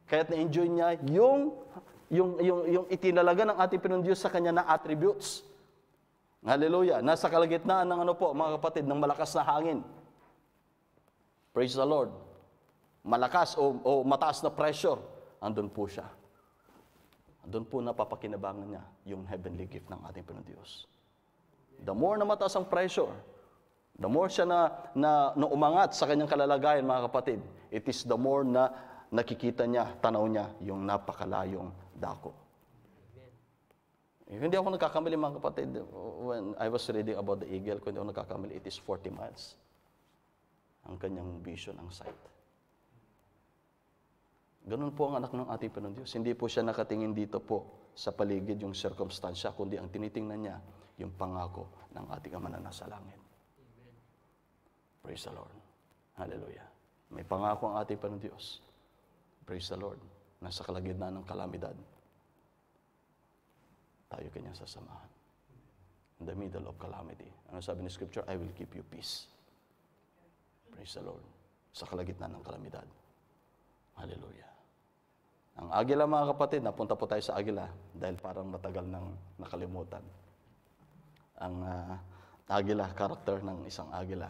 Kaya't na-enjoy niya yung itinalaga ng ating Panginoon Diyos sa kanya na attributes. Hallelujah. Nasa kalagitnaan ng mga kapatid, ng malakas na hangin. Praise the Lord. Malakas o mataas na pressure, andun po siya. Andun po napapakinabangan niya yung heavenly gift ng ating Panginoon Diyos. The more na mataas ang pressure, the more siya na umangat sa kanyang kalalagayan, mga kapatid, it is the more na nakikita niya, tanaw niya, yung napakalayong dako. Hindi ako nagkakamali, mga kapatid, when I was reading about the eagle, kung hindi ako nagkakamali, it is 40 miles. Ang kanyang vision, ang sight. Ganun po ang anak ng ating Panginoon Diyos. Hindi po siya nakatingin dito po sa paligid yung circumstansya, kundi ang tinitingnan niya, yung pangako ng ating Ama na nasa langit. Amen. Praise the Lord. Hallelujah. May pangako ang ating Panginoon Diyos. Praise the Lord. Nasa kalagitnaan ng kalamidad, tayo kanyang sasamahan. In the middle of calamity. Ano sabi ni Scripture? I will give you peace. Praise the Lord. Sa kalagitnaan ng kalamidad. Hallelujah. Ang agila, mga kapatid, napunta po tayo sa agila dahil parang matagal nang nakalimutan. Ang agila, karakter ng isang agila.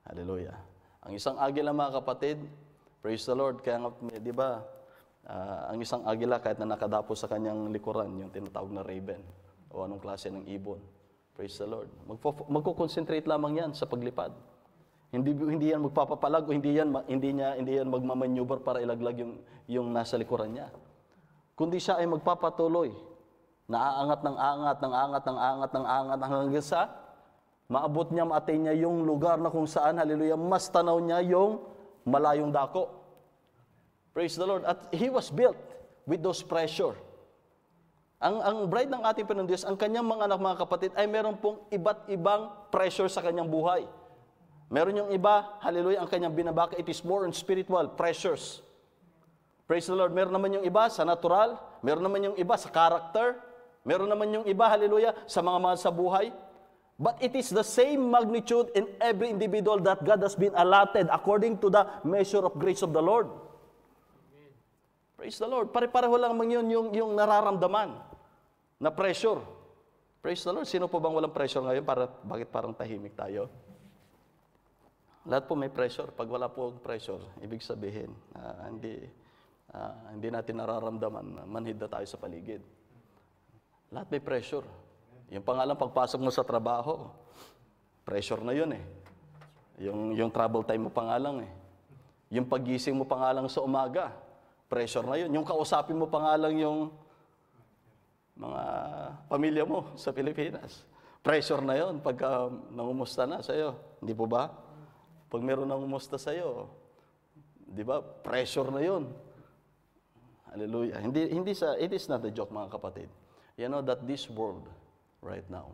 Hallelujah. Ang isang agila, mga kapatid, praise the Lord, kaya nga, di ba, ang isang agila kahit na nakadapo sa kanyang likuran, yung tinatawag na raven, o anong klase ng ibon. Praise the Lord. Magko-concentrate lamang yan sa paglipad. Hindi yan magpapapalag o hindi yan magmamaneuver para ilaglag yung nasa likuran niya. Kundi siya ay magpapatuloy Naaangat ng angat, ng angat, ng angat, ng angat, hanggang sa maabot niya, ma-attain niya yung lugar na kung saan, hallelujah, mas tanaw niya yung malayong dako. Praise the Lord. At he was built with those pressure. Ang bride ng ating Panginoon Diyos, ang kanyang mga anak, mga kapatid, ay meron pong iba't ibang pressure sa kanyang buhay. Meron yung iba, hallelujah, ang kanyang binabaka, it is more on spiritual pressures. Praise the Lord. Meron naman yung iba sa natural, meron naman yung iba sa character, meron naman yung iba, hallelujah, sa mga mahal sa buhay. But it is the same magnitude in every individual that God has been allotted according to the measure of grace of the Lord. Amen. Praise the Lord. Pare-pareho lang yun yung nararamdaman na pressure. Praise the Lord. Sino po bang walang pressure ngayon? Bakit parang tahimik tayo? Lahat po may pressure. Pag wala po pressure, ibig sabihin, hindi natin nararamdaman, manhid na tayo sa paligid. Lahat may pressure. Yung pangalan, pagpasok mo sa trabaho, pressure na yun eh. Yung travel time mo pangalang eh. Yung paggising mo pangalang sa umaga, pressure na yun. Yung kausapin mo pangalang yung mga pamilya mo sa Pilipinas, pressure na yun pagka nangumusta na sa'yo. Hindi po ba? Pag meron nangumusta sa'yo, di ba, pressure na yun. Hallelujah. It is not a joke, mga kapatid. You know that this world right now,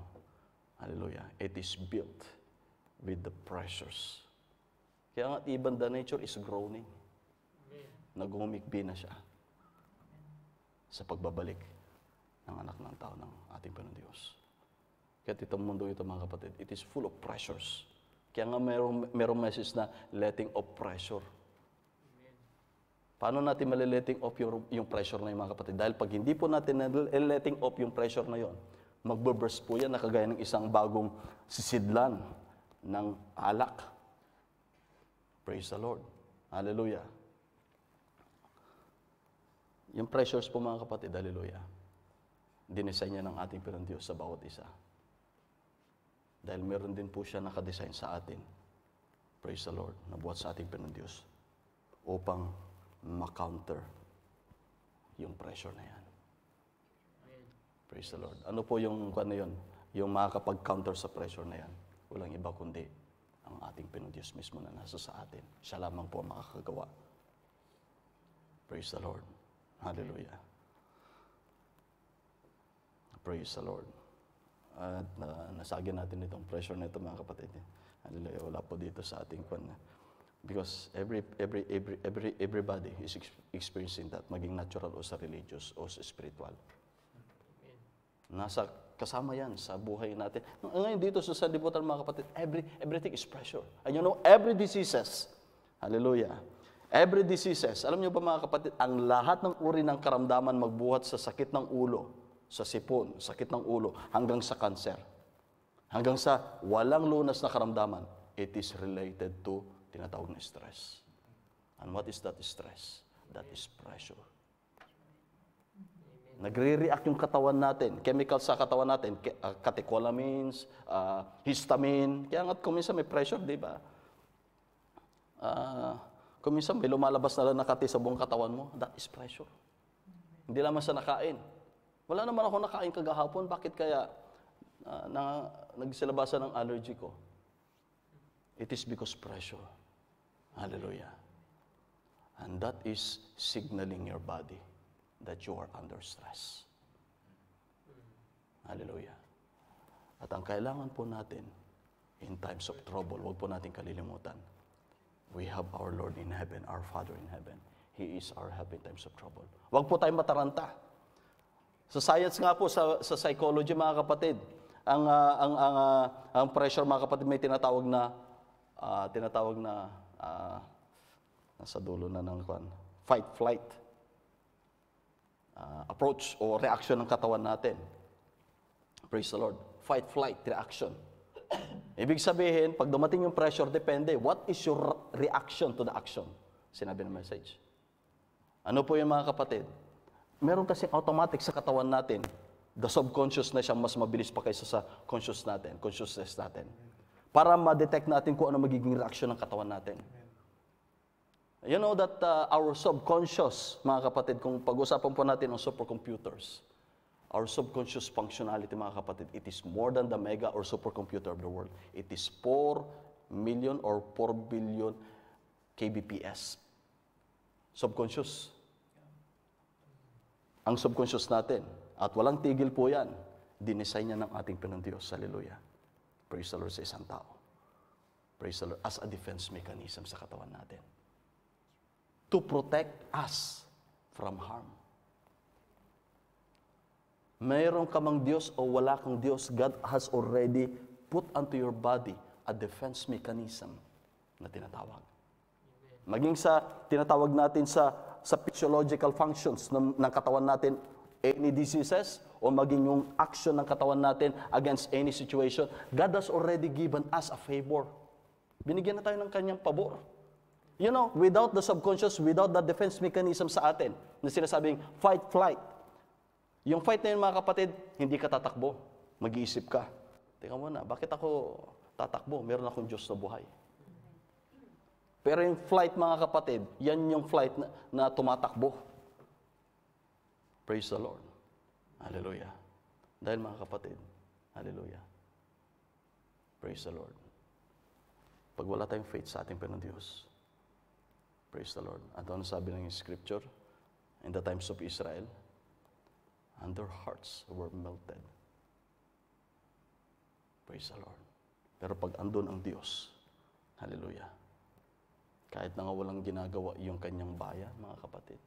hallelujah, it is built with the pressures. Kaya nga, even the nature is groaning. Nag-umikbi na siya sa pagbabalik ng anak ng tao ng ating Panginoon Diyos. Kaya itong mundo ito, mga kapatid, it is full of pressures. Kaya nga merong message na letting off pressure. Paano natin maliletting off yung pressure na yun, mga kapatid? Dahil pag hindi po natin letting off yung pressure na yun, magbe-burst po yan na kagaya ng isang bagong sisidlan ng alak. Praise the Lord. Hallelujah. Yung pressures po, mga kapatid, hallelujah, dinesign niya ng ating Panginoon Diyos sa bawat isa. Dahil meron din po siya nakadesign sa atin. Praise the Lord. Nabuhat sa ating Panginoon Diyos upang ma-counter yung pressure na yan. Praise the Lord. Ano po yung ano yun? Yung makakapag-counter sa pressure na yan? Walang iba kundi ang ating Panginoon Diyos mismo na nasa sa atin. Siya lamang po ang makakagawa. Praise the Lord. Hallelujah. Praise the Lord. At nasagyan natin itong pressure na ito, mga kapatid. Hallelujah. Wala po dito sa ating kwan. Because everybody is experiencing that, maging natural o sa religious o sa spiritual. Nasa kasama yan sa buhay natin. Ngayon dito sa sanlibutan, mga kapatid, everything is pressure. And you know, every diseases, hallelujah, every diseases, alam niyo ba, mga kapatid, ang lahat ng uri ng karamdaman magbuhat sa sakit ng ulo, sa sipon, sakit ng ulo, hanggang sa cancer, hanggang sa walang lunas na karamdaman, it is related to tinatawag na stress. And what is that stress? That is pressure. Nagre-react yung katawan natin, chemicals sa katawan natin, catecholamines, histamine. Kaya nga kuminsan may pressure, di ba? Kuminsan may lumalabas na lang nakati sa buong katawan mo, that is pressure. Hindi lamang sa nakain. Wala naman ako nakain kagahapon, bakit kaya nagsilabasan ng allergy ko? It is because pressure. Hallelujah. And that is signaling your body that you are under stress. Hallelujah. At ang kailangan po natin in times of trouble, huwag po natin kalilimutan, we have our Lord in heaven, our Father in heaven. He is our help in times of trouble. Huwag po tayong mataranta. Sa science nga po, sa psychology, mga kapatid, ang pressure, mga kapatid, may tinatawag na nasa dulo na ng fight, flight approach o reaction ng katawan natin. Praise the Lord. Fight, flight, reaction. Ibig sabihin, pag dumating yung pressure, depende. What is your reaction to the action? Sinabi ng message. Ano po yung, mga kapatid? Meron kasing automatic sa katawan natin. The subconscious na siyang mas mabilis pa kaysa sa consciousness natin. Para ma-detect natin kung ano magiging reaction ng katawan natin. You know that our subconscious, mga kapatid, kung pag-usapan po natin ng supercomputers, Our subconscious functionality, mga kapatid, it is more than the mega or supercomputer of the world. It is 4 million or 4 billion kbps. Subconscious. Ang subconscious natin, at walang tigil po yan, dinesign niya ng ating Panginoon Diyos. Hallelujah. Praise the Lord sa isang tao. Praise the Lord as a defense mechanism sa katawan natin. To protect us from harm. Mayroon ka mang Diyos o wala kang Diyos, God has already put onto your body a defense mechanism na tinatawag. Maging sa tinatawag natin sa physiological functions ng katawan natin, any diseases, o maging yung action ng katawan natin against any situation, God has already given us a favor. Binigyan na tayo ng kanyang pabor. You know, without the subconscious, without the defense mechanism sa atin, na sinasabing fight, flight. Yung fight na yun, mga kapatid, hindi ka tatakbo. Mag-iisip ka. Teka muna, bakit ako tatakbo? Meron akong Diyos na buhay. Pero yung flight, mga kapatid, yan yung flight na tumatakbo. Praise the Lord. Hallelujah. Dahil mga kapatid, hallelujah. Praise the Lord. Pag wala tayong faith sa ating Panginoon Diyos, praise the Lord. At ano sabi ng Scripture? In the times of Israel, and their hearts were melted. Praise the Lord. Pero pag andun ang Diyos, hallelujah, kahit na nga walang ginagawa yung kanyang bayan, mga kapatid.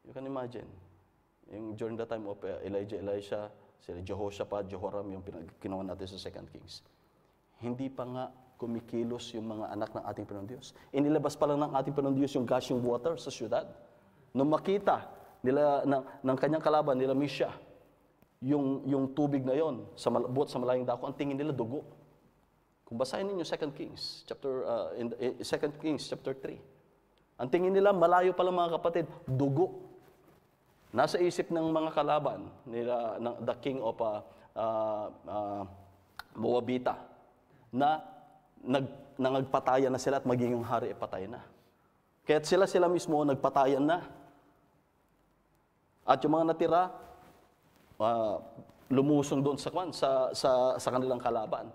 You can imagine, yung during the time of Elijah, Elisha, sila Jehoshaphat, Jehoram, yung ginawa natin sa 2 Kings. Hindi pa nga kumikilos yung mga anak ng ating Panginoon Diyos. Inilabas pa lang ng ating Panginoon Diyos yung gushing water sa syudad. Nung makita nila ng kanyang kalaban, nila Misha, yung tubig na yon sa buot sa malayong dako, ang tingin nila dugo. Kung basahin ninyo 2 Kings chapter 3. Ang tingin nila malayo pa lang, mga kapatid, dugo. Nasa isip ng mga kalaban nila, the king of Moabita, na nagpatayan na sila at magiging hari patay na. Kaya't sila mismo nagpatayan na. At yung mga natira, lumusong doon sa kanilang kalaban.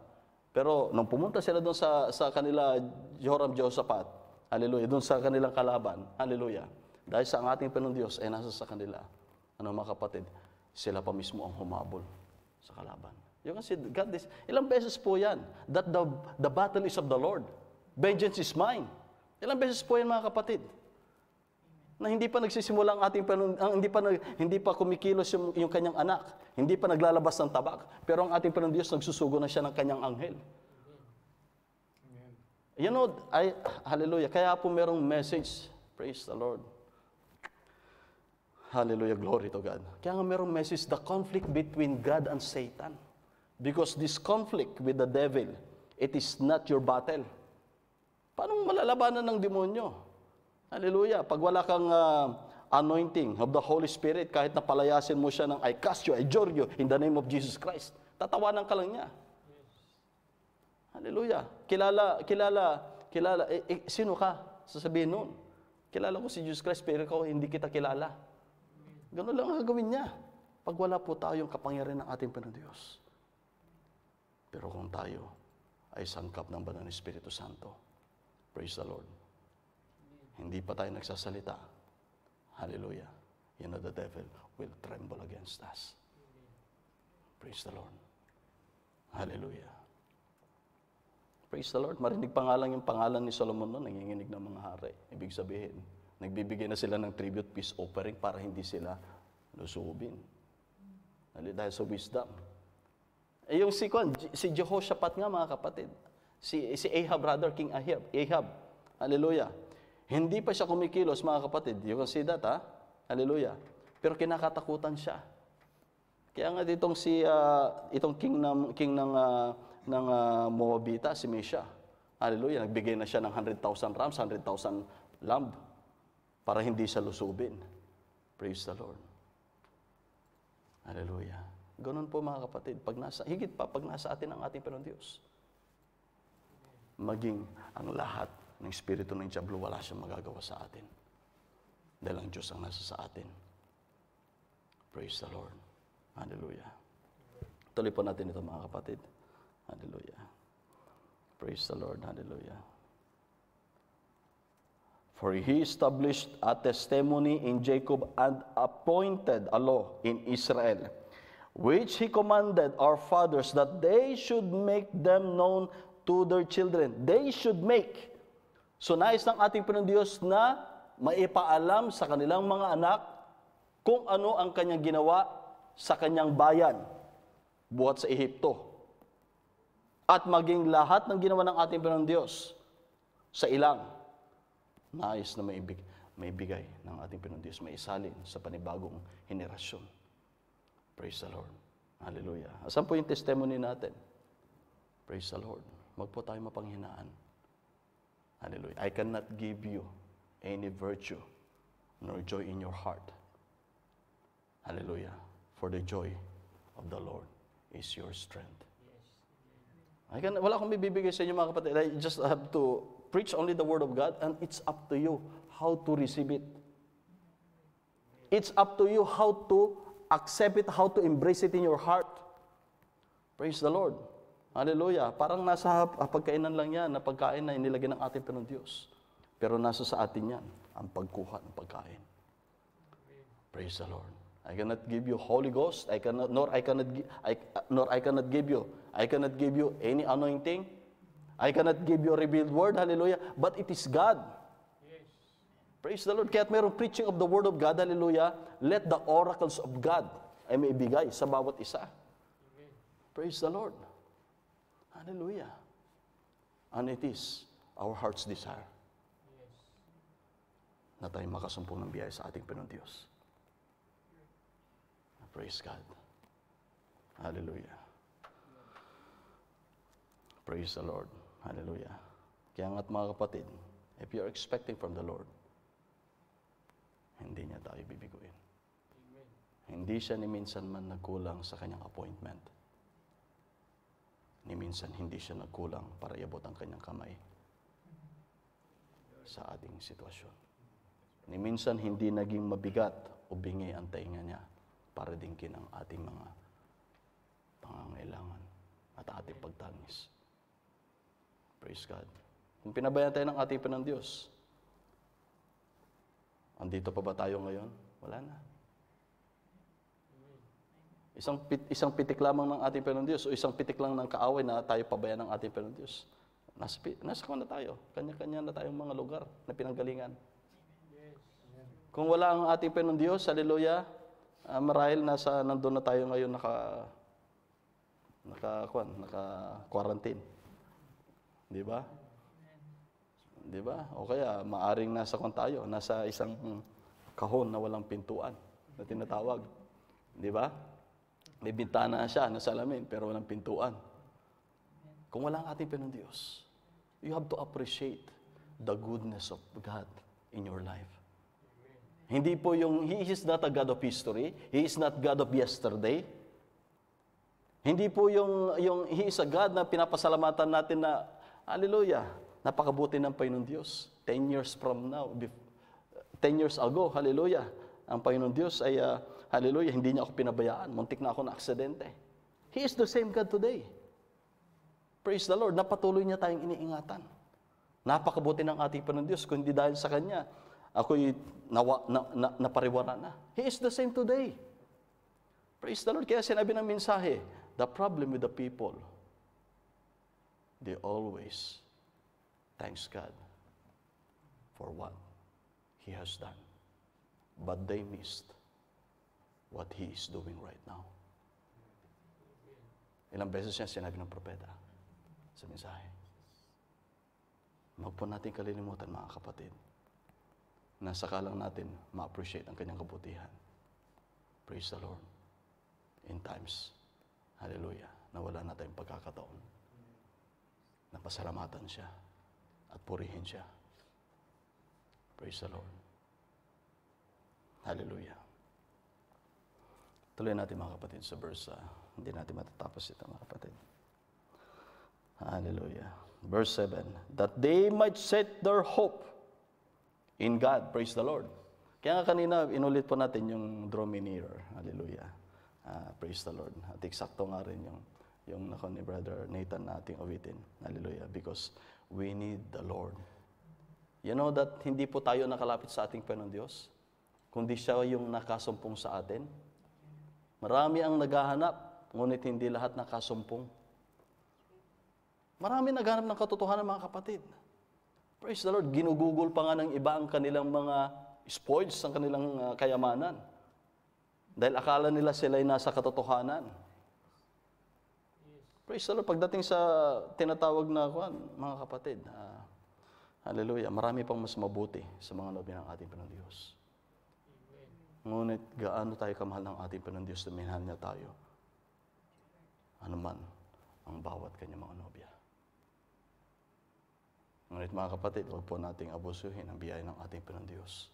Pero nung pumunta sila doon sa kanila, Jehoram, Jehoshaphat, hallelujah, doon sa kanilang kalaban, hallelujah, dahil sa ang ating Panginoon Diyos ay nasa sa kanila, mga kapatid, sila pa mismo ang humabol sa kalaban. You can see, God, ilang beses po yan, that the battle is of the Lord. Vengeance is mine. Ilang beses po yan, mga kapatid. Na hindi pa nagsisimula ang ating hindi pa kumikilos yung kanyang anak, hindi pa naglalabas ng tabak, pero ang ating Panginoon Diyos nagsusugo na siya ng kanyang anghel. Amen. You know, hallelujah, kaya po merong message, praise the Lord. Hallelujah, glory to God. Kaya nga merong message, the conflict between God and Satan. Because this conflict with the devil, it is not your battle. Paano malalabanan ng demonyo? Hallelujah. Pag wala kang anointing of the Holy Spirit, kahit na palayasin mo siya ng I cast you, I adjure you in the name of Jesus Christ, tatawanan ka lang niya. Hallelujah. Kilala, sino ka? Sasabihin nun, kilala ko si Jesus Christ, pero ikaw hindi kita kilala. Ganun lang ang gagawin niya. Pag wala po tayong kapangyarihan ng ating Panginoon Diyos. Pero kung tayo ay sangkap ng Banal na Espiritu Santo, praise the Lord, hindi pa tayo nagsasalita, hallelujah, you know the devil will tremble against us. Praise the Lord. Hallelujah. Praise the Lord. Marinig pa nga lang yung pangalan ni Solomon noon, nanginginig ng mga hari. Ibig sabihin, nagbibigay na sila ng tribute peace offering para hindi sila lusubin. Dahil sa wisdom. Yung si Jehoshaphat nga, mga kapatid, si Ahab, brother, King Ahab, hallelujah. Hindi pa siya kumikilos, mga kapatid. You can see that, ha? Hallelujah. Pero kinakatakutan siya. Kaya nga itong king ng Moabita, si Misha. Hallelujah. Nagbigay na siya ng 100,000 rams, 100,000 lamb para hindi siya lusubin. Praise the Lord. Hallelujah. Ganun po, mga kapatid. Higit pa pag nasa atin ang ating Panginoon Diyos. Maging ang lahat ng espiritu ng Diablo, wala siyang magagawa sa atin. Dahil ang Diyos ang nasa sa atin. Praise the Lord. Hallelujah. Tuloy po natin ito mga kapatid. Hallelujah. Praise the Lord. Hallelujah. For he established a testimony in Jacob and appointed a law in Israel, which he commanded our fathers that they should make them known to their children. They should make. So nais ng ating Panginoon Diyos na maipaalam sa kanilang mga anak kung ano ang kanyang ginawa sa kanyang bayan, buhat sa Ehipto. At maging lahat ng ginawa ng ating Panginoon Diyos sa ilang nais na maibigay ng ating Panginoon Diyos, maisalin sa panibagong henerasyon. Praise the Lord. Hallelujah. Asan po yung testimony natin? Praise the Lord. Wag po tayo mapanghinaan. Hallelujah. I cannot give you any virtue nor joy in your heart. Hallelujah. For the joy of the Lord is your strength. Wala akong bibigay sa inyo mga kapatid. I just have to preach only the Word of God, and it's up to you how to receive it. It's up to you how to accept it, how to embrace it in your heart. Praise the Lord. Hallelujah. Parang nasa pagkainan lang yan, na pagkain na inilagay ng ating Panginoon Diyos. Pero nasa sa atin yan, ang pagkuha ng pagkain. Praise the Lord. I cannot give you Holy Ghost. I cannot give you any anointing. I cannot give you a revealed word, hallelujah, but it is God. Yes. Praise the Lord. Kaya't mayroong preaching of the word of God, hallelujah, let the oracles of God ay maibigay sa bawat isa. Amen. Praise the Lord. Hallelujah. And it is our heart's desire. Yes. Na tayo makasumpong ng biyaya sa ating Panginoon Diyos. Praise God. Hallelujah. Praise the Lord. Hallelujah. Kaya nga't mga kapatid, if you're expecting from the Lord, hindi niya tayo bibiguin. Amen. Hindi siya ni minsan man nagkulang sa kanyang appointment. Ni minsan hindi siya nagkulang para iabot ang kanyang kamay sa ating sitwasyon. Ni minsan hindi naging mabigat o bingi ang tainga niya para dinggin ang ating mga pangangailangan at ating pagtangis. Praise God. Kung pinabayaan tayo ng ating Panginoon Diyos, andito pa ba tayo ngayon? Wala na. Isang pitik lamang ng ating Panginoon Diyos o isang pitik lang ng kaaway na tayo pabayaan ng ating Panginoon Diyos. Nasa kung na tayo. Kanya-kanya na tayong mga lugar na pinanggalingan. Kung wala ang ating Panginoon Diyos, hallelujah, marahil nandun na tayo ngayon naka-quarantine. Di ba? Di ba? O kaya, maaring nasa isang kahon na walang pintuan na tinatawag. Di ba? May bintana siya na salamin, pero walang pintuan. Kung walang ating Panginoon Diyos, you have to appreciate the goodness of God in your life. Hindi po He is not a God of history. He is not God of yesterday. Hindi po He is a God na pinapasalamatan natin na hallelujah, napakabuti ng Panginoon Diyos. 10 years from now, 10 years ago, hallelujah, ang Panginoon Diyos ay, hallelujah, hindi niya ako pinabayaan. Muntik na ako na aksidente. He is the same God today. Praise the Lord, napatuloy niya tayong iniingatan. Napakabuti ng ating Panginoon Diyos, kung hindi dahil sa Kanya, ako'y napariwara na. He is the same today. Praise the Lord. Kaya sinabi ng mensahe, the problem with the people, they always thanks God for what He has done. But they missed what He is doing right now. Ilang beses niya sinabi ng propeta sa mensahe. Huwag po natin kalilimutan, mga kapatid, na sakalang natin ma-appreciate ang kanyang kabutihan. Praise the Lord. In times, hallelujah, na wala na tayong pagkakataon na pasalamatan siya at purihin siya. Praise the Lord. Hallelujah. Tuloy natin mga kapatid sa verse, hindi natin matatapos ito mga kapatid. Hallelujah. Verse 7, that they might set their hope in God. Praise the Lord. Kaya nga kanina, inulit po natin yung draw me nearer. Hallelujah. Praise the Lord. At eksakto nga rin yung nako ni Brother Nathan na ating awitin. Hallelujah. Because we need the Lord. You know that hindi po tayo nakalapit sa ating Panginoon Diyos, kundi siya yung nakasumpong sa atin. Marami ang naghahanap, ngunit hindi lahat nakasumpong. Marami naghahanap ng katotohanan, mga kapatid. Praise the Lord. Ginugugol pa nga ng iba ang kanilang mga spoils, ang kanilang kayamanan. Dahil akala nila sila'y nasa katotohanan. Praise the Lord. Pagdating sa tinatawag na mga kapatid, hallelujah, marami pang mas mabuti sa mga nobya ng ating Panginoon Diyos. Ngunit gaano tayo kamahal ng ating Panginoon Diyos na minahal niya tayo? Ano man ang bawat kanya mga nobya. Ngunit mga kapatid, huwag po nating abusuhin ang biyaya ng ating Panginoon Diyos.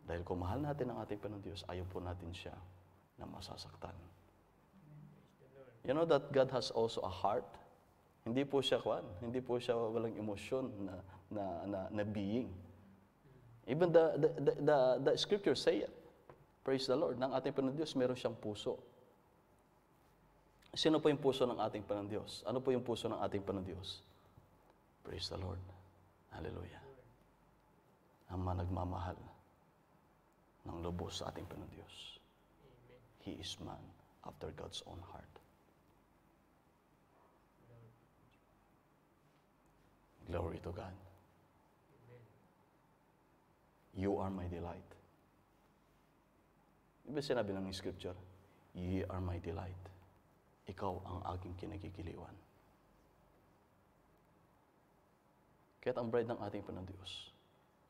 Dahil kung mahal natin ang ating Panginoon Diyos, ayaw po natin siya na masasaktan. You know that God has also a heart? Hindi po siya hindi po siya walang emosyon na being. Even the scriptures say it. Praise the Lord. Ng ating Panginoon Diyos, meron siyang puso. Sino po yung puso ng ating Panginoon Diyos? Ano po yung puso ng ating Panginoon Diyos? Praise the Lord. Hallelujah. Ang nagmamahal ng lubos sa ating Panginoon Diyos. He is man after God's own heart. Glory to God. You are my delight. Iba sinabi ng scripture, ye are my delight. Ikaw ang aking kinagigiliwan. Kaya't ang bride ng ating Panginoon Diyos,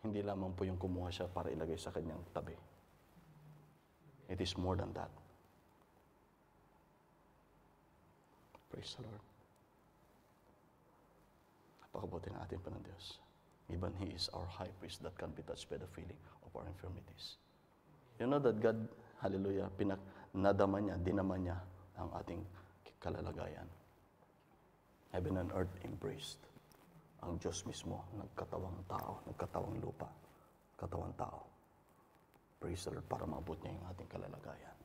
hindi lamang po yung kumuha siya para ilagay sa kanyang tabi. It is more than that. Praise the Lord. Napakabuti ng ating Panginoon Diyos. Even He is our high priest that can be touched by the feeling of our infirmities. You know that God, hallelujah, nadama niya, dinama niya ang ating kalalagayan. Heaven and earth embraced. Ang Diyos mismo, nagkatawang tao, nagkatawang lupa, katawang tao. Praise the Lord, para maabot niya yung ating kalalagayan.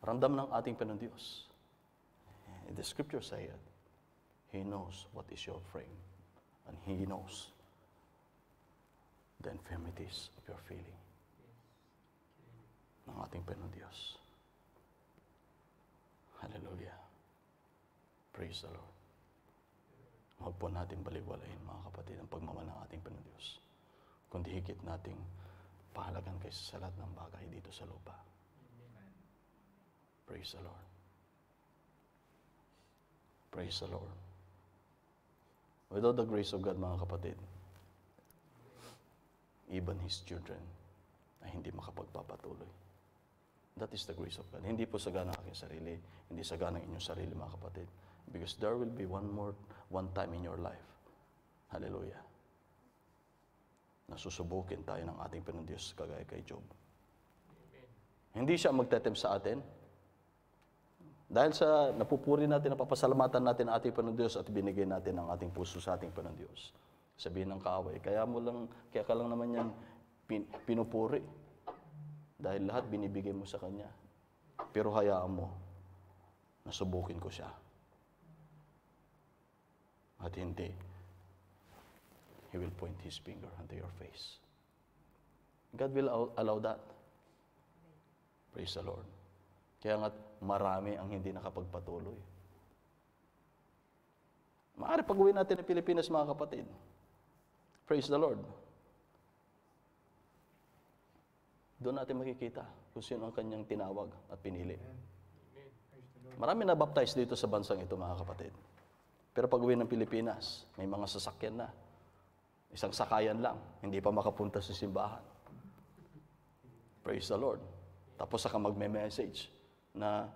Ramdam ng ating Panginoon Diyos. The scripture say it. He knows what is your frame. And He knows the infirmities of your feeling. Ng ating Panginoon Diyos. Hallelujah. Praise the Lord. Huwag po natin baliwalain, mga kapatid, ang pagmamahal ng ating Panginoon Diyos. Kundi higit nating pahalagan kaysa sa lahat ng bagay dito sa lupa. Praise the Lord. Praise the Lord. Without the grace of God, mga kapatid, even His children ay hindi makapagpapatuloy. That is the grace of God. Hindi po sagana ang aking sarili, hindi sagana ang inyong sarili, mga kapatid. Because there will be one time in your life, hallelujah, na susubukin tayo ng ating Panginoon Diyos kagaya kay Job. Hindi siya magtetempt sa atin. Dahil sa napupuri natin, napapasalamatan natin ang ating Panginoon Diyos at binigay natin ang ating puso sa ating Panginoon Diyos. Sabihin ng kaaway, kaya ka lang naman yan pinupuri. Dahil lahat binibigay mo sa Kanya. Pero hayaan mo, nasubukin ko siya. At hindi, He will point His finger unto your face. God will allow that. Praise the Lord. Kaya nga marami ang hindi nakapagpatuloy. Maaari pag-uwi natin ng Pilipinas, mga kapatid. Praise the Lord. Doon natin makikita kung sino ang Kanyang tinawag at pinili. Marami na baptize dito sa bansang ito, mga kapatid. Pero pag-uwi ng Pilipinas, may mga sasakyan na. Isang sakayan lang, hindi pa makapunta sa simbahan. Praise the Lord. Tapos saka magme-message na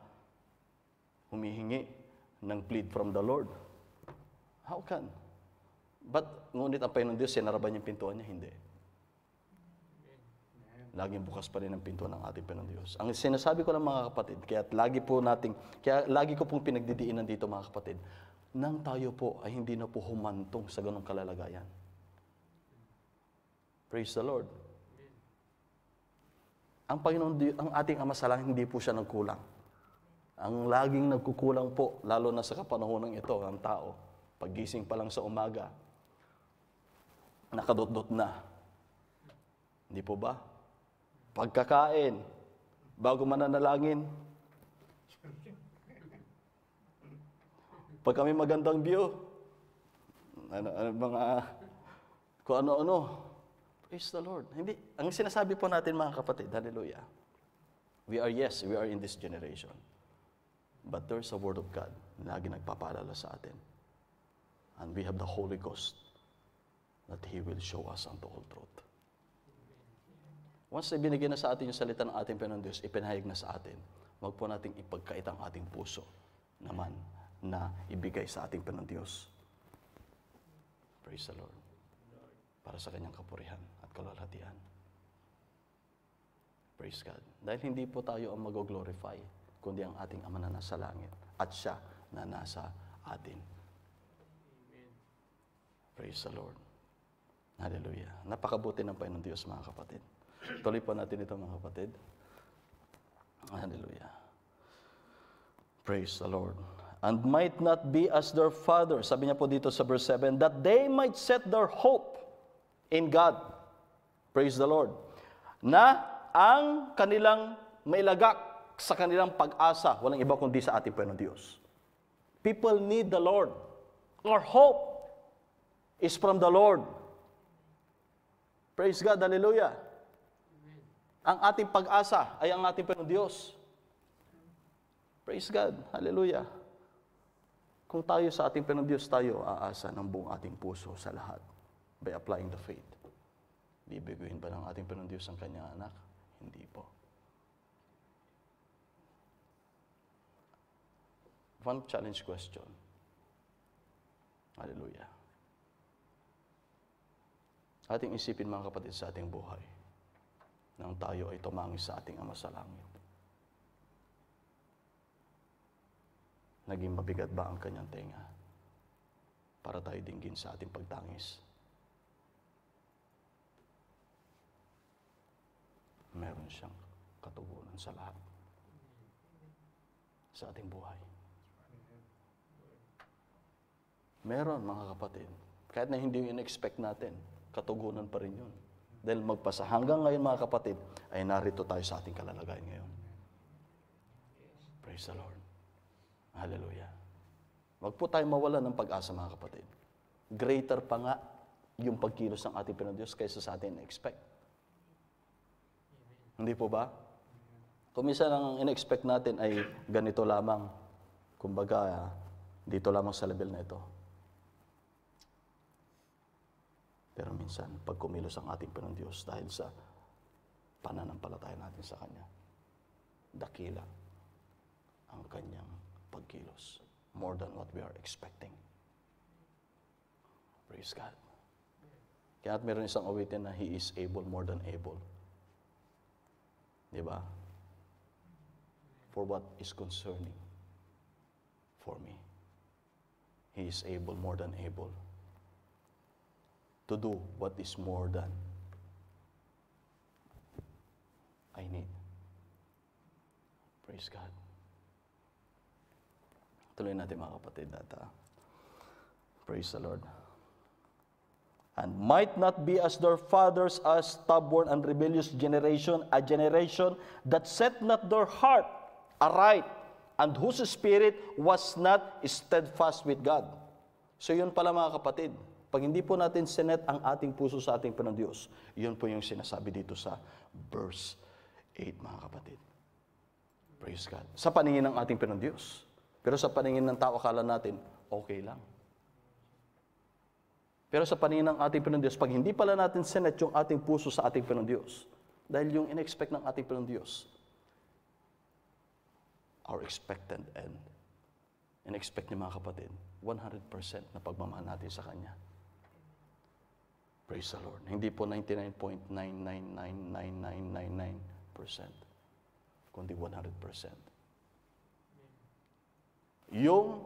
humihingi ng plead from the Lord. How can? But ngunit ang Panginoon Diyos, sinaraban yung pintuan niya? Hindi. Laging bukas pa rin ang pintuan ng ating Panginoon Diyos. Ang sinasabi ko lang, mga kapatid, kaya lagi ko pong pinagdidiinan dito, mga kapatid, nang tayo po ay hindi na po humantong sa ganong kalalagayan. Praise the Lord. ang Panginoon, ang ating Ama sa langit, hindi po siya nagkulang. Ang laging nagkukulang po, lalo na sa kapanahonang ito, ang tao, paggising pa lang sa umaga, nakadot-dot na. Hindi po ba? Pagkakain, bago mananalangin, pag kami magandang view, kung ano-ano, praise the Lord. Hindi, ang sinasabi po natin mga kapatid, hallelujah, we are in this generation. But there's a word of God na lagi nagpapaalala sa atin. And we have the Holy Ghost that He will show us unto all truth. Once na binigyan na sa atin yung salita ng ating Panginoon Diyos, ipinahayag na sa atin, wag po nating ipagkait ang ating puso naman na ibigay sa ating Panginoon Diyos. Praise the Lord. Para sa kanyang kapurihan at kaluwalhatian. Praise God. Dahil hindi po tayo ang mag-glorify, kundi ang ating Ama na nasa langit at siya na nasa atin. Amen. Praise the Lord. Hallelujah. Napakabuti ng Panginoon Diyos, mga kapatid. Tuloy po natin ito, mga kapatid. Hallelujah. Praise the Lord. And might not be as their father, sabi niya po dito sa verse 7, that they might set their hope in God. Praise the Lord. Na ang kanilang mailagak sa kanilang pag-asa, walang iba kundi sa ating Panginoon Diyos. People need the Lord. Our hope is from the Lord. Praise God, hallelujah. Ang ating pag-asa ay ang ating Panginoon Diyos. Praise God, hallelujah. Kung tayo sa ating Panginoon Diyos, tayo aasa ng buong ating puso sa lahat by applying the faith. Bibiguin ba ng ating Panginoon Diyos ang kanyang anak? Hindi po. One challenge question. Hallelujah. Ating isipin, mga kapatid, sa ating buhay nang tayo ay tumangis sa ating Ama sa langit. Naging mabigat ba ang kanyang tenga para tayo dinggin sa ating pagtangis? Meron siyang katugunan sa lahat sa ating buhay. Meron, mga kapatid. Kahit na hindi yung in-expect natin, katugunan pa rin yun. Dahil magpasa hanggang ngayon, mga kapatid, ay narito tayo sa ating kalalagayan ngayon. Praise the Lord. Hallelujah. Wag po tayo mawalan ng pag-asa, mga kapatid. Greater pa nga yung pagkilos ng ating Panginoon Diyos kaysa sa atin na-expect. Hindi po ba? Kung minsan ang in-expect natin ay ganito lamang, kumbaga, dito lamang sa level na ito. Pero minsan, pag kumilos ang ating Panginoon Diyos dahil sa pananampalataya natin sa Kanya, dakila ang Kanyang pagkilos. More than what we are expecting. Praise God. Kaya meron isang awitin na He is able more than able. Diba? For what is concerning for me. He is able more than able to do what is more than I need. Praise God. Tuloy natin, mga kapatid, at praise the Lord. And might not be as their fathers, a stubborn and rebellious generation, a generation that set not their heart aright, and whose spirit was not steadfast with God. So yun pala, mga kapatid, pag hindi po natin sinet ang ating puso sa ating Panginoon Diyos, yun po yung sinasabi dito sa verse 8, mga kapatid. Praise God. Sa paningin ng ating Panginoon Diyos. Pero sa paningin ng tao, akala natin, okay lang. Pero sa paningin ng ating Panginoon Diyos, pag hindi pala natin sinet yung ating puso sa ating Panginoon Diyos, dahil yung in-expect ng ating Panginoon Diyos, our expected end, in-expect niya, mga kapatid, 100% na pagmamahal natin sa Kanya. Praise the Lord. Hindi po 99.9999999%, kundi 100%. Yung,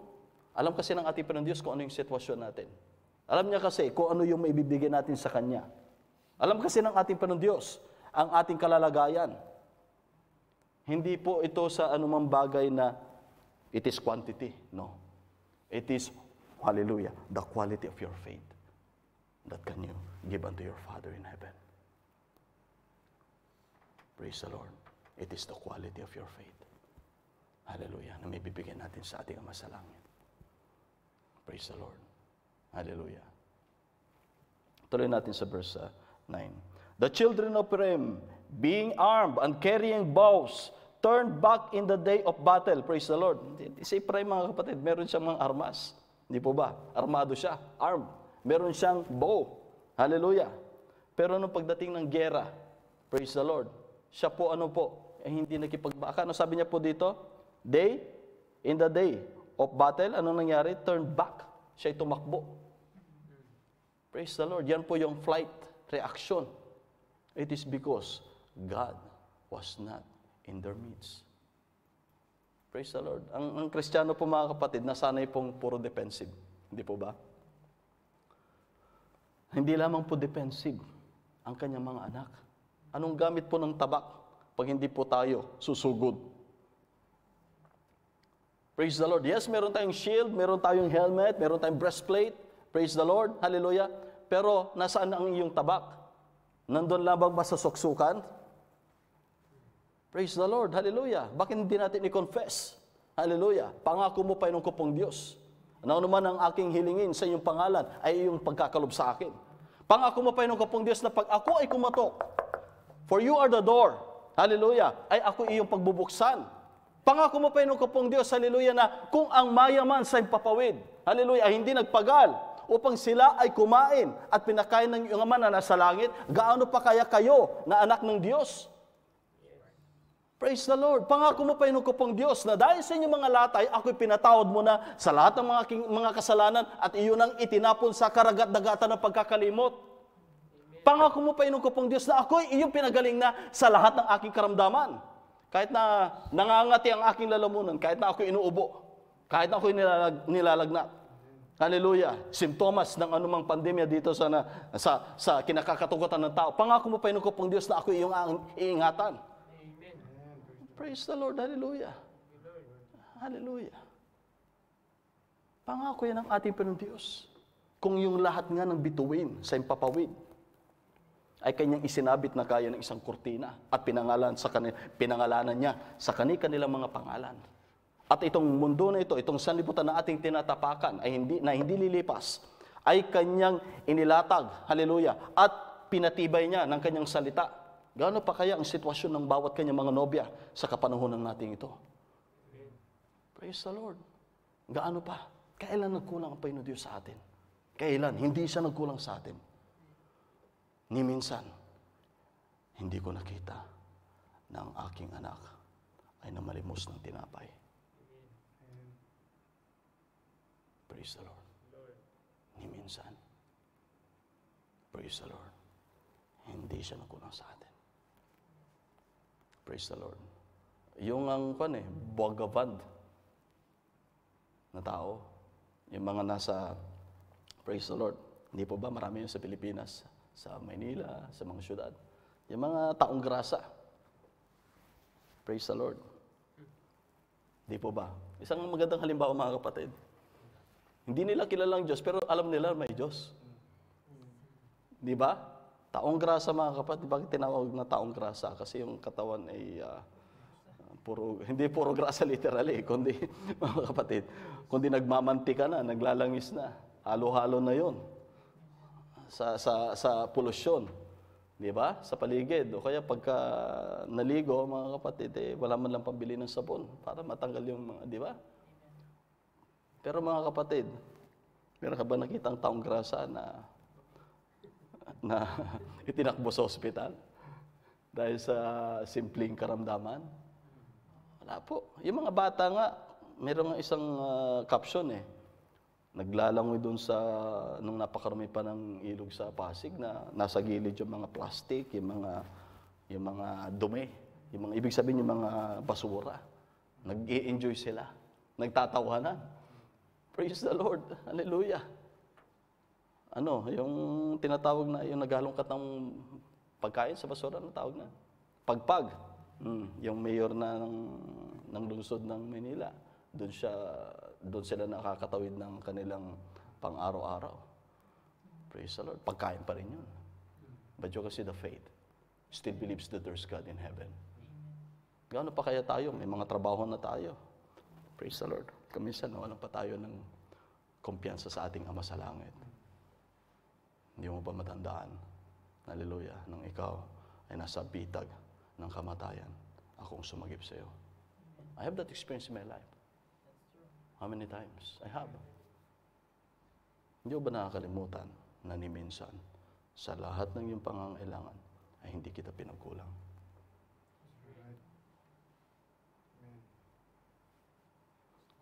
alam kasi ng ating Panginoon Diyos kung ano yung sitwasyon natin. Alam niya kasi kung ano yung maibibigay natin sa Kanya. Alam kasi ng ating Panginoon Diyos ang ating kalalagayan. Hindi po ito sa anumang bagay na it is quantity. No. It is, hallelujah, the quality of your faith that can you give unto your Father in heaven. Praise the Lord. It is the quality of your faith. Hallelujah. Na may bibigyan natin sa ating Ama sa langit. Praise the Lord. Hallelujah. Tuloy natin sa verse 9. The children of Ephraim, being armed and carrying bows, turned back in the day of battle. Praise the Lord. Si Ephraim, mga kapatid, meron siyang mga armas. Hindi po ba? Armado siya. Armed. Meron siyang bow. Hallelujah. Pero nung pagdating ng gera, praise the Lord, siya po hindi nakipagbaka. Ano sabi niya po dito? In the day of battle, ano nangyari? Turned back. Siya'y tumakbo. Praise the Lord. Yan po yung flight reaction. It is because God was not in their midst. Praise the Lord. Ang Kristiyano po, mga kapatid, nasanay pong puro defensive. Hindi po ba? Hindi lamang po defensive ang kanyang mga anak. Anong gamit po ng tabak pag hindi po tayo susugod? Praise the Lord. Yes, meron tayong shield, meron tayong helmet, meron tayong breastplate. Praise the Lord. Hallelujah. Pero nasaan ang iyong tabak? Nandun lamang ba sa suksukan? Praise the Lord. Hallelujah. Bakit hindi natin i-confess? Hallelujah. Pangako mo, Panginoon ko pong Diyos, na naman ang aking hilingin sa iyong pangalan ay iyong pagkakalob sa akin. Pangako mo, Panginoon ko pong Diyos, na pag ako ay kumatok, for you are the door, hallelujah, ay ako iyong pagbubuksan. Pangako mo, Panginoon ko pong Diyos, hallelujah, na kung ang mayaman sa impapawid, hallelujah, ay hindi nagpagal, upang sila ay kumain at pinakain ng iyong Ama na nasa langit, gaano pa kaya kayo na anak ng Diyos? Praise the Lord. Pangako mo, Panginoon ko pong Diyos, na dahil sa inyong mga latay, ako'y pinatawad mo na sa lahat ng mga kasalanan at iyon ang itinapon sa karagat-dagatan ng pagkakalimot. Pangako mo, Panginoon ko pong Diyos, na ako'y iyong pinagaling na sa lahat ng aking karamdaman. Kahit na nangangati ang aking lalamunan, kahit na ako'y inuubo, kahit na ako'y nilalagnat. Hallelujah. Simptomas ng anumang pandemya dito sa kinakakatugutan ng tao. Pangako mo, Panginoon ko pong Diyos, na ako'y iyong iingatan. Amen. Praise the Lord. Hallelujah. Hallelujah. Pangako yan ng ating Panginoon Diyos. Kung yung lahat nga ng bituin sa impapawid ay kanyang isinabit na kaya ng isang kurtina at pinangalanan niya sa kanilang mga pangalan. At itong mundo na ito, itong sanlibutan na ating tinatapakan ay hindi lilipas, ay kanyang inilatag, hallelujah, at pinatibay niya ng kanyang salita. Gaano pa kaya ang sitwasyon ng bawat kanyang mga nobya sa kapanahonan natin ito? Praise the Lord. Gaano pa? Kailan nagkulang ang Panginoon Diyos sa atin? Kailan? Hindi siya nagkulang sa atin. Ni minsan, hindi ko nakita na ang aking anak ay namalimos ng tinapay. Praise the Lord. Ni minsan. Praise the Lord. Hindi siya nagkulang sa atin. Praise the Lord. Yung Bogavad na tao, yung mga nasa, praise the Lord, hindi po ba marami yun sa Pilipinas, sa Maynila, sa mga syudad, yung mga taong grasa. Praise the Lord. Hindi po ba? Isang magandang halimbawa, mga kapatid. Hindi nila kilalang Diyos, pero alam nila may Diyos. Di ba? Taong grasa, mga kapatid. Bakit tinawag na taong grasa? Kasi yung katawan ay hindi puro grasa literally, kundi, mga kapatid, kundi nagmamantika na, naglalangis na. Halo-halo na yon sa polusyon. Di ba? Sa paligid. O kaya pagka naligo, mga kapatid, wala man lang pambili ng sabon para matanggal yung mga, di ba? Pero mga kapatid, meron ka ba nakitang taong grasa na itinakbo sa ospital dahil sa simpleng karamdaman? Wala po. Yung mga bata nga, meron nga isang caption Naglalangoy doon nung napakarami pa ng ilog sa Pasig na nasa gilid yung mga plastic, yung mga dumi, ibig sabihin yung mga basura. Nag-i-enjoy sila. Nagtatawanan. Praise the Lord. Hallelujah. Yung tinatawag na, yung naghalongkat ng pagkain sa basura, tawag na? Pagpag. Yung mayor na ng lungsod ng Manila, doon sila nakakatawid ng kanilang pang-araw-araw. Praise the Lord. Pagkain pa rin yun. But you can see the faith. Still believes that there's God in heaven. Gaano pa kaya tayo? May mga trabaho na tayo. Praise the Lord. Kaminsan, walang pa tayo ng kumpiyansa sa ating Ama sa Langit. Hindi mo ba matandaan? Hallelujah. Nang ikaw ay nasa bitag ng kamatayan, akong sumagip sa iyo. I have that experience in my life. How many times? I have. Hindi mo ba nakakalimutan na ni minsan, sa lahat ng iyong pangangailangan, ay hindi kita pinagkulang?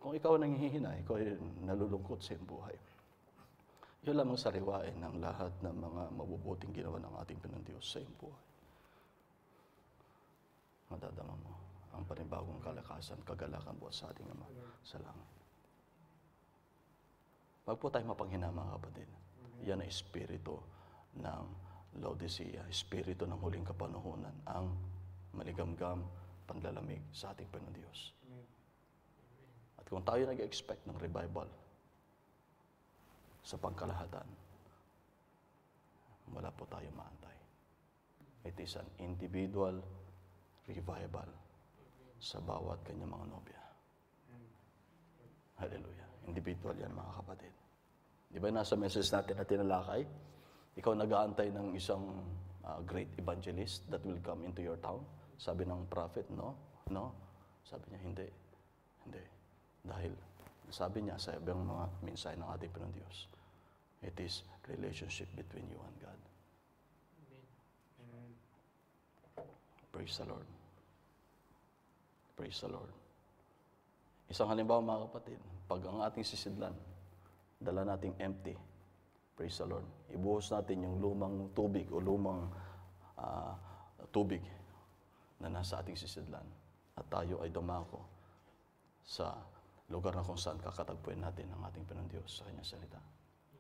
Kung ikaw nanghihina, ikaw ay nalulungkot sa iyong buhay. Yun lamang sariwain ng lahat ng mga mabubuting ginawa ng ating Panginoon sa iyong buhay. Madadama mo ang panibagong kalakasan, kagalakan buhat sa ating Ama sa langit. Wag po tayo mapanghina, mga kapatid. Yan ay espiritu ng Laodicea, espiritu ng huling kapanahunan, ang maligamgam panlalamig sa ating Panginoon Diyos. At kung tayo nag-expect ng revival sa pangkalahatan, wala po tayo maantay. It is an individual revival sa bawat kanyang mga nobya. Hallelujah. Individual yan, mga kapatid. Di ba nasa message natin na tinalakay? Ikaw nag-aantay ng isang great evangelist that will come into your town? Sabi ng prophet, no? No? Sabi niya, hindi. Hindi. Dahil, sabi niya sa ibang mga mensahe ng ating Panginoon Diyos, it is relationship between you and God. Amen. Praise the Lord. Praise the Lord. Isang halimbawa, mga kapatid, pag ang ating sisidlan, dala nating empty, praise the Lord, ibuhos natin yung lumang tubig o lumang tubig na nasa ating sisidlan at tayo ay dumako sa lugar na kung saan kakatagpuin natin ang ating Panginoon Diyos sa Kanyang salita.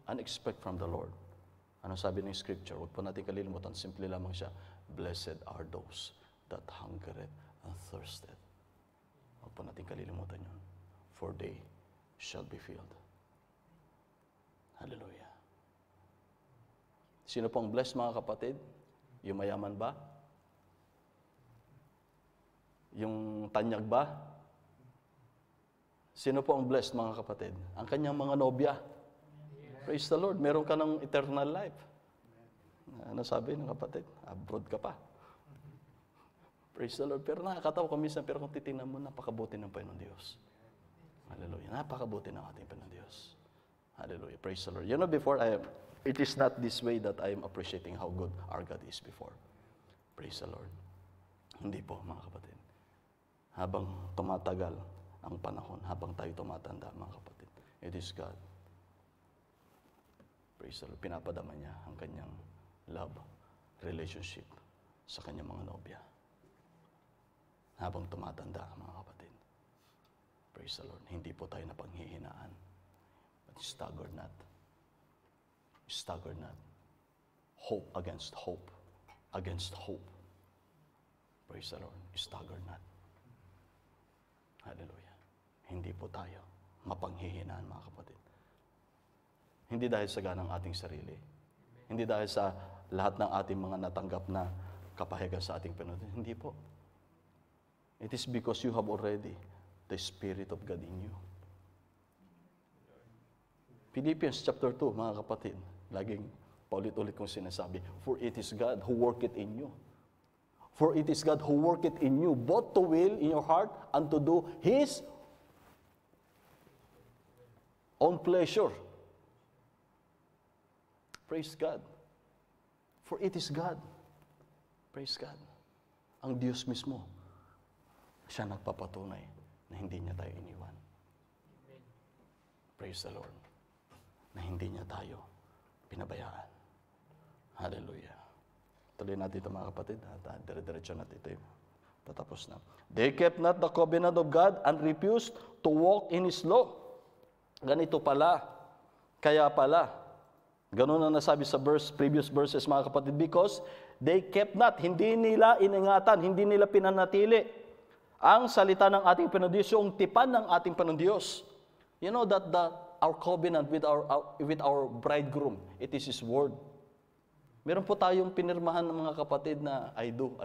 Unexpect from the Lord. Ano sabi ng Scripture? Huwag po natin kalilimutan, simple lamang siya, blessed are those that hungered and thirsted. Huwag po natin kalilimutan yun. For they shall be filled. Hallelujah. Sino pong blessed, mga kapatid? Yung mayaman ba? Yung tanyag ba? Sino po ang blessed, mga kapatid? Ang kanyang mga nobya. Praise the Lord. Meron ka ng eternal life. Ano sabi ng kapatid? Abroad ka pa. Praise the Lord. Pero nakakatawa ko minsan, pero kung titingnan mo, napakabuti ng Panginoon Diyos. Hallelujah. Napakabuti ng ating Panginoon Diyos. Hallelujah. Praise the Lord. You know, before it is not this way that I am appreciating how good our God is before. Praise the Lord. Hindi po, mga kapatid. Habang tumatagal ang panahon, habang tayo tumatanda, mga kapatid, it is God. Praise the Lord. Pinapadama niya ang kanyang love, relationship sa kanyang mga nobya. Habang tumatanda, mga kapatid. Praise the Lord. Hindi po tayo napanghihinaan. But staggered not. Staggered not. Hope against hope. Against hope. Praise the Lord. Staggered not. Hallelujah. Hindi po tayo mapanghihinaan, mga kapatid. Hindi dahil sa ganang ating sarili. Hindi dahil sa lahat ng ating mga natanggap na kapahigan sa ating Panginoon. Hindi po. It is because you have already the Spirit of God in you. Philippians chapter 2, mga kapatid, laging paulit-ulit kong sinasabi, for it is God who worketh in you. For it is God who worketh in you, both to will in your heart and to do His own pleasure. Praise God. For it is God. Praise God. Ang Diyos mismo, siya nagpapatunay na hindi niya tayo iniwan. Praise the Lord. Na hindi niya tayo pinabayaan. Hallelujah. Tuloy natin ito, mga kapatid. At dire-diretso natin ito. Tatapos na. They kept not the covenant of God and refused to walk in His law. Ganito pala. Kaya pala. Ganun ang nasabi sa previous verses, mga kapatid, because they kept not, hindi nila iningatan, hindi nila pinanatili ang salita ng ating Panginoon Diyos, yung tipan ng ating Panginoon Diyos. You know that our covenant with our bridegroom, it is His word. Meron po tayong pinirmahan ng mga kapatid na I do.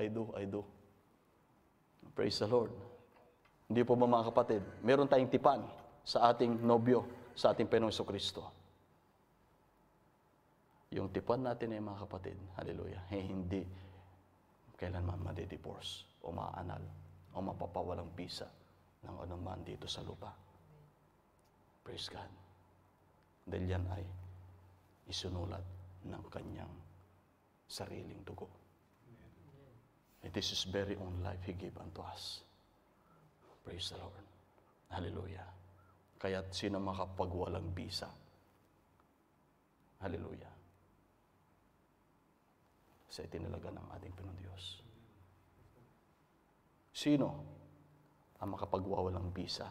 Praise the Lord. Hindi po ba mga kapatid? Meron tayong tipan sa ating nobyo, sa ating Panginoong Kristo. Yung tipan natin ay mga kapatid, hallelujah, hindi kailanman madidivorce o maanal o mapapawalang bisa ng anuman dito sa lupa. Praise God. Dahil yan ay isunulat ng kanyang sariling dugo. And this is very own life He gave unto us. Praise the Lord. Hallelujah. Kaya't sino makapagwalang bisa? Hallelujah. Sa itinalaga ng ating Panginoon Diyos. Sino ang makapagwawalang bisa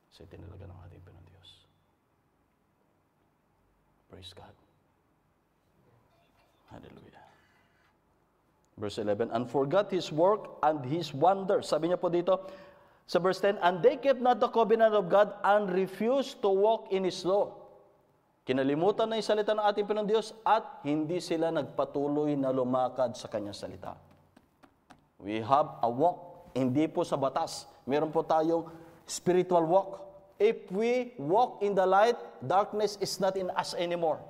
sa itinalaga ng ating Panginoon Diyos? Praise God. Hallelujah. Verse 11, and forgot His work and His wonders. Sabi niya po dito, sa verse 10, and they kept not the covenant of God and refused to walk in His law. Kinalimutan na yung salita ng ating Panginoon Diyos at hindi sila nagpatuloy na lumakad sa Kanyang salita. We have a walk, hindi po sa batas. Meron po tayong spiritual walk. If we walk in the light, darkness is not in us anymore.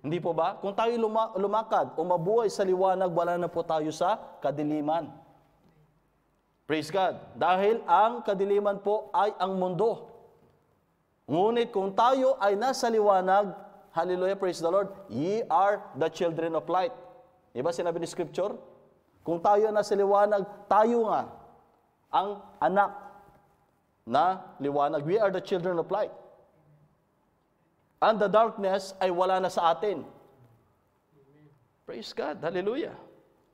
Hindi po ba? Kung tayo lumakad o mabuhay sa liwanag, wala na po tayo sa kadiliman. Praise God. Dahil ang kadiliman po ay ang mundo. Ngunit kung tayo ay nasa liwanag, hallelujah, praise the Lord, ye are the children of light. Diba sinabi ni Scripture? Kung tayo nasa liwanag, tayo nga ang anak na liwanag. We are the children of light. And the darkness ay wala na sa atin. Praise God. Hallelujah.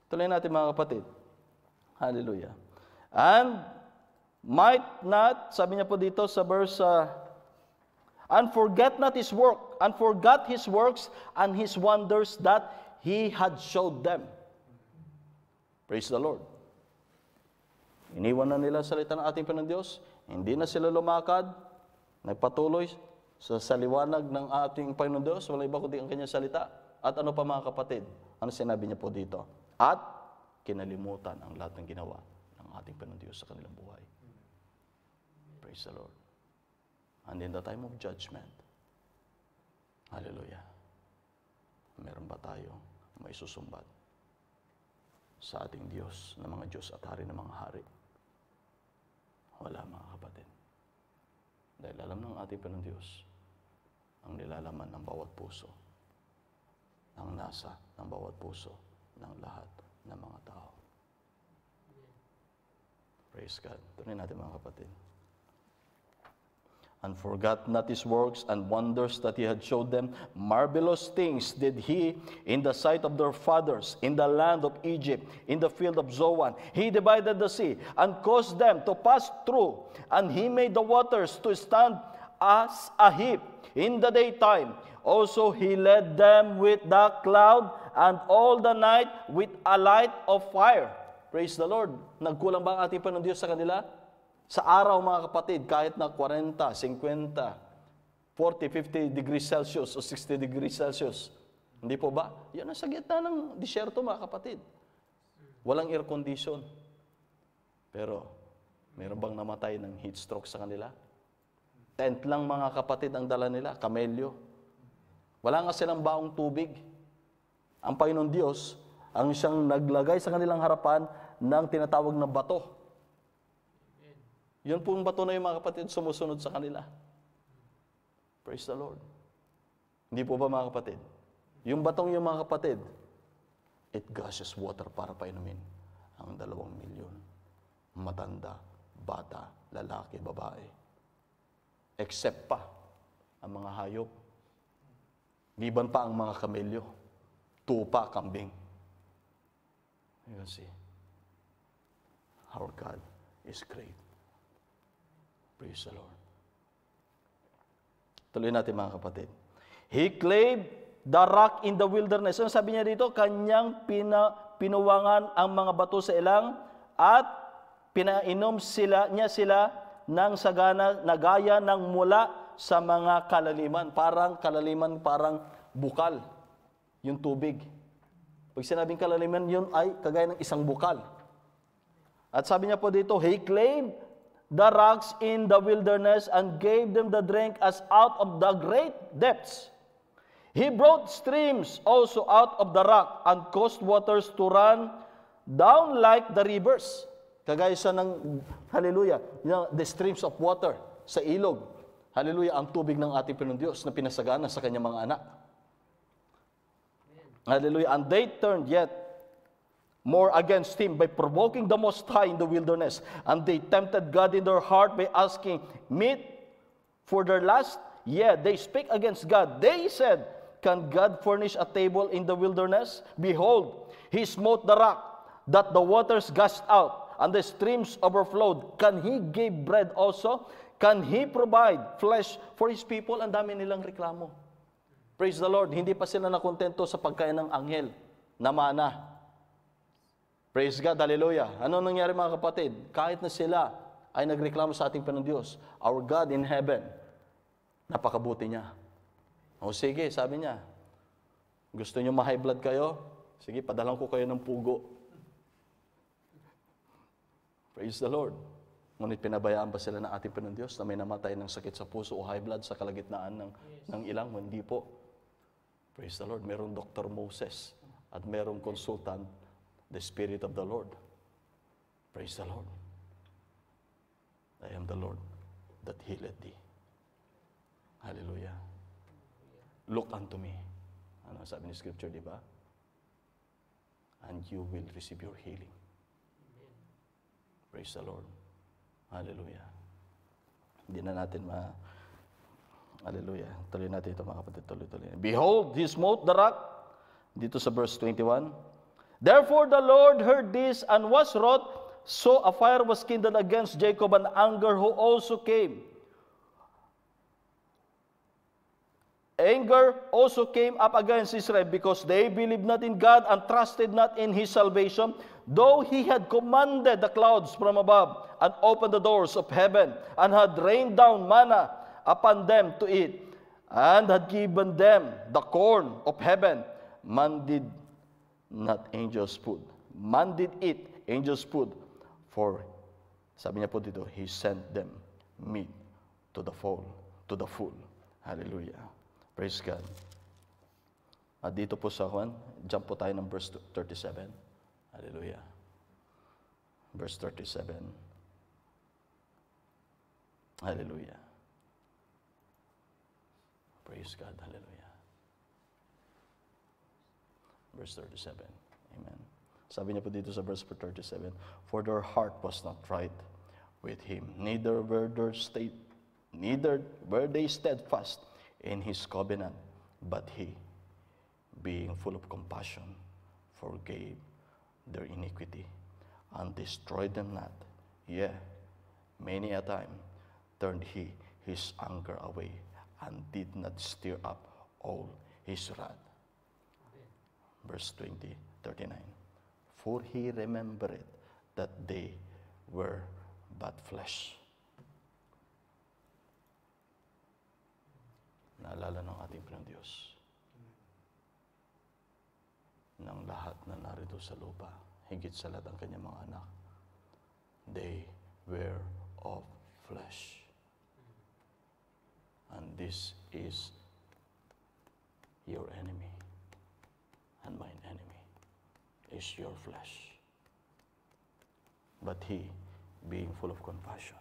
Tuloy natin mga kapatid. Hallelujah. And might not, sabi niya po dito sa verse, and forget not His work, and forgot His works and His wonders that He had showed them. Praise the Lord. Iniwan na nila salita ng ating Panginoon Diyos. Hindi na sila lumakad. Nagpatuloy sa liwanag ng ating Panginoon Diyos. Wala iba kundi ang kanyang salita. At ano pa mga kapatid? Ano sinabi niya po dito? At kinalimutan ang lahat ng ginawa ng ating Panginoon Diyos sa kanilang buhay. Praise the Lord. And in the time of judgment, hallelujah, meron ba tayo may susumbat sa ating Diyos na mga Diyos at Hari ng mga hari? Wala mga kapatid. Dahil alam ng ating Panginoon Diyos ang nilalaman ng bawat puso, ang nasa ng bawat puso ng lahat ng mga tao. Praise God. Tuloy natin mga kapatid. And forgot not His works and wonders that He had showed them. Marvelous things did He in the sight of their fathers, in the land of Egypt, in the field of Zoan. He divided the sea and caused them to pass through, and He made the waters to stand as a heap in the daytime. Also He led them with the cloud, and all the night with a light of fire. Praise the Lord. Nagkulang ba ang ating Panginoon Diyos sa kanila? Sa araw mga kapatid, kahit na 40, 50, 40, 50 degrees Celsius o 60 degrees Celsius. Hindi po ba? Yan ang sa gitna ng disyerto mga kapatid. Walang air condition. Pero, meron bang namatay ng heat stroke sa kanila? Tent lang mga kapatid ang dala nila, kamelyo. Wala nga silang baong tubig. Ang Panginoon Diyos, ang siyang naglagay sa kanilang harapan ng tinatawag na bato. Yun pong bato na yung mga kapatid sumusunod sa kanila. Praise the Lord. Hindi po ba mga kapatid? Yung batong yung mga kapatid, it gushes water para painumin ang 2 milyon. Matanda, bata, lalaki, babae. Except pa ang mga hayop. Giban pa ang mga kamelyo. Tupa, kambing. You can see, our God is great. Praise the Lord. Tuloy natin mga kapatid. He clave the rock in the wilderness. Ano sabi niya dito? Kanyang pinuwangan ang mga bato sa ilang at pinainom niya sila ng sagana na gaya ng mula sa mga kalaliman. Parang kalaliman, parang bukal. Yung tubig. Pag sinabing kalaliman, yun ay kagaya ng isang bukal. At sabi niya po dito, He clave the rocks in the wilderness and gave them the drink as out of the great depths. He brought streams also out of the rock and caused waters to run down like the rivers. Kagaya siya ng, hallelujah, the streams of water sa ilog. Hallelujah, ang tubig ng ating Panginoon Diyos na pinasagana sa kanyang mga anak. Hallelujah, and they turned yet more against him by provoking the Most High in the wilderness. And they tempted God in their heart by asking meat for their lust. Yeah, they speak against God. They said, can God furnish a table in the wilderness? Behold, He smote the rock, that the waters gushed out, and the streams overflowed. Can He give bread also? Can He provide flesh for His people? Ang dami nilang reklamo. Praise the Lord. Hindi pa sila nakontento sa pagkain ng anghel na mana. Praise God, hallelujah. Ano nangyari mga kapatid? Kahit na sila ay nagreklamo sa ating Panginoon Diyos, our God in heaven, napakabuti niya. O sige, sabi niya, gusto niyo ma-high blood kayo? Sige, padalang ko kayo ng pugo. Praise the Lord. Ngunit pinabayaan ba sila ng ating Panginoon Diyos na may namatay ng sakit sa puso o high blood sa kalagitnaan ng ilang? Hindi po. Praise the Lord. Merong Dr. Moses at merong consultant, the Spirit of the Lord. Praise the Lord. I am the Lord that healeth thee. Hallelujah. Look unto me. Ano sabi ni Scripture, di ba? And you will receive your healing. Praise the Lord. Hallelujah. Hindi na natin Hallelujah. Tuloy natin ito mga kapatid. Tuloy. Behold, He smote the rock. Dito sa verse 21. Therefore the Lord heard this and was wroth. So a fire was kindled against Jacob, and anger who also came. Anger also came up against Israel because they believed not in God and trusted not in His salvation, though He had commanded the clouds from above and opened the doors of heaven and had rained down manna upon them to eat and had given them the corn of heaven. Man did not angels food. Man did eat angels food, for sabi niya po dito, He sent them meat to the full. Hallelujah. Praise God. At dito po sa jump po tayo ng verse 37. Hallelujah. Verse 37. Hallelujah. Praise God. Hallelujah. Verse 37. Amen. Sabi niya po dito sa verse 37, for their heart was not right with Him, neither were they steadfast in His covenant, but He, being full of compassion, forgave their iniquity, and destroyed them not. Yea, many a time turned He His anger away, and did not stir up all His wrath. Verse 39. For He remembered that they were but flesh. Naalala ng ating Panginoon Diyos ng lahat na narito sa lupa, higit sa lahat ang kanyang mga anak. They were of flesh. And this is your enemy, and mine enemy is your flesh. But He, being full of compassion,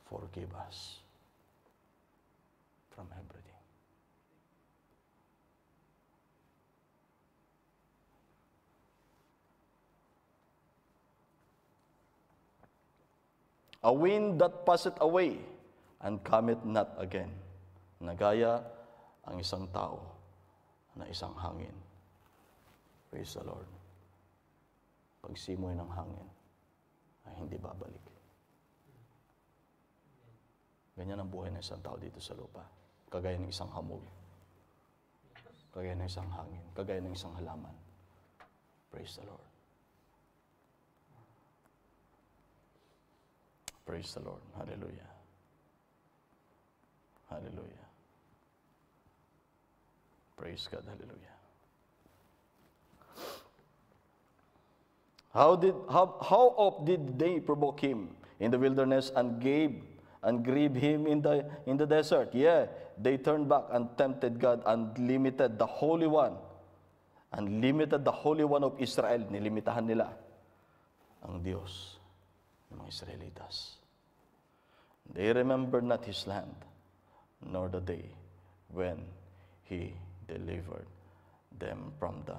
forgave us from everything. A wind that passeth away and cometh not again. Nagaya ang isang tao na isang hangin. Praise the Lord. Pag simoy ng hangin ay hindi babalik. Ganyan ang buhay ng isang tao dito sa lupa. Kagaya ng isang hamog. Kagaya ng isang hangin. Kagaya ng isang halaman. Praise the Lord. Praise the Lord. Hallelujah. Hallelujah. Praise God. Hallelujah. How oft did they provoke him in the wilderness and grieve him in the desert? Yeah, they turned back and tempted God and limited the Holy One. And limited the Holy One of Israel. Nilimitahan nila ang Diyos ng mga Israelitas. They remembered not His land, nor the day when He delivered them from the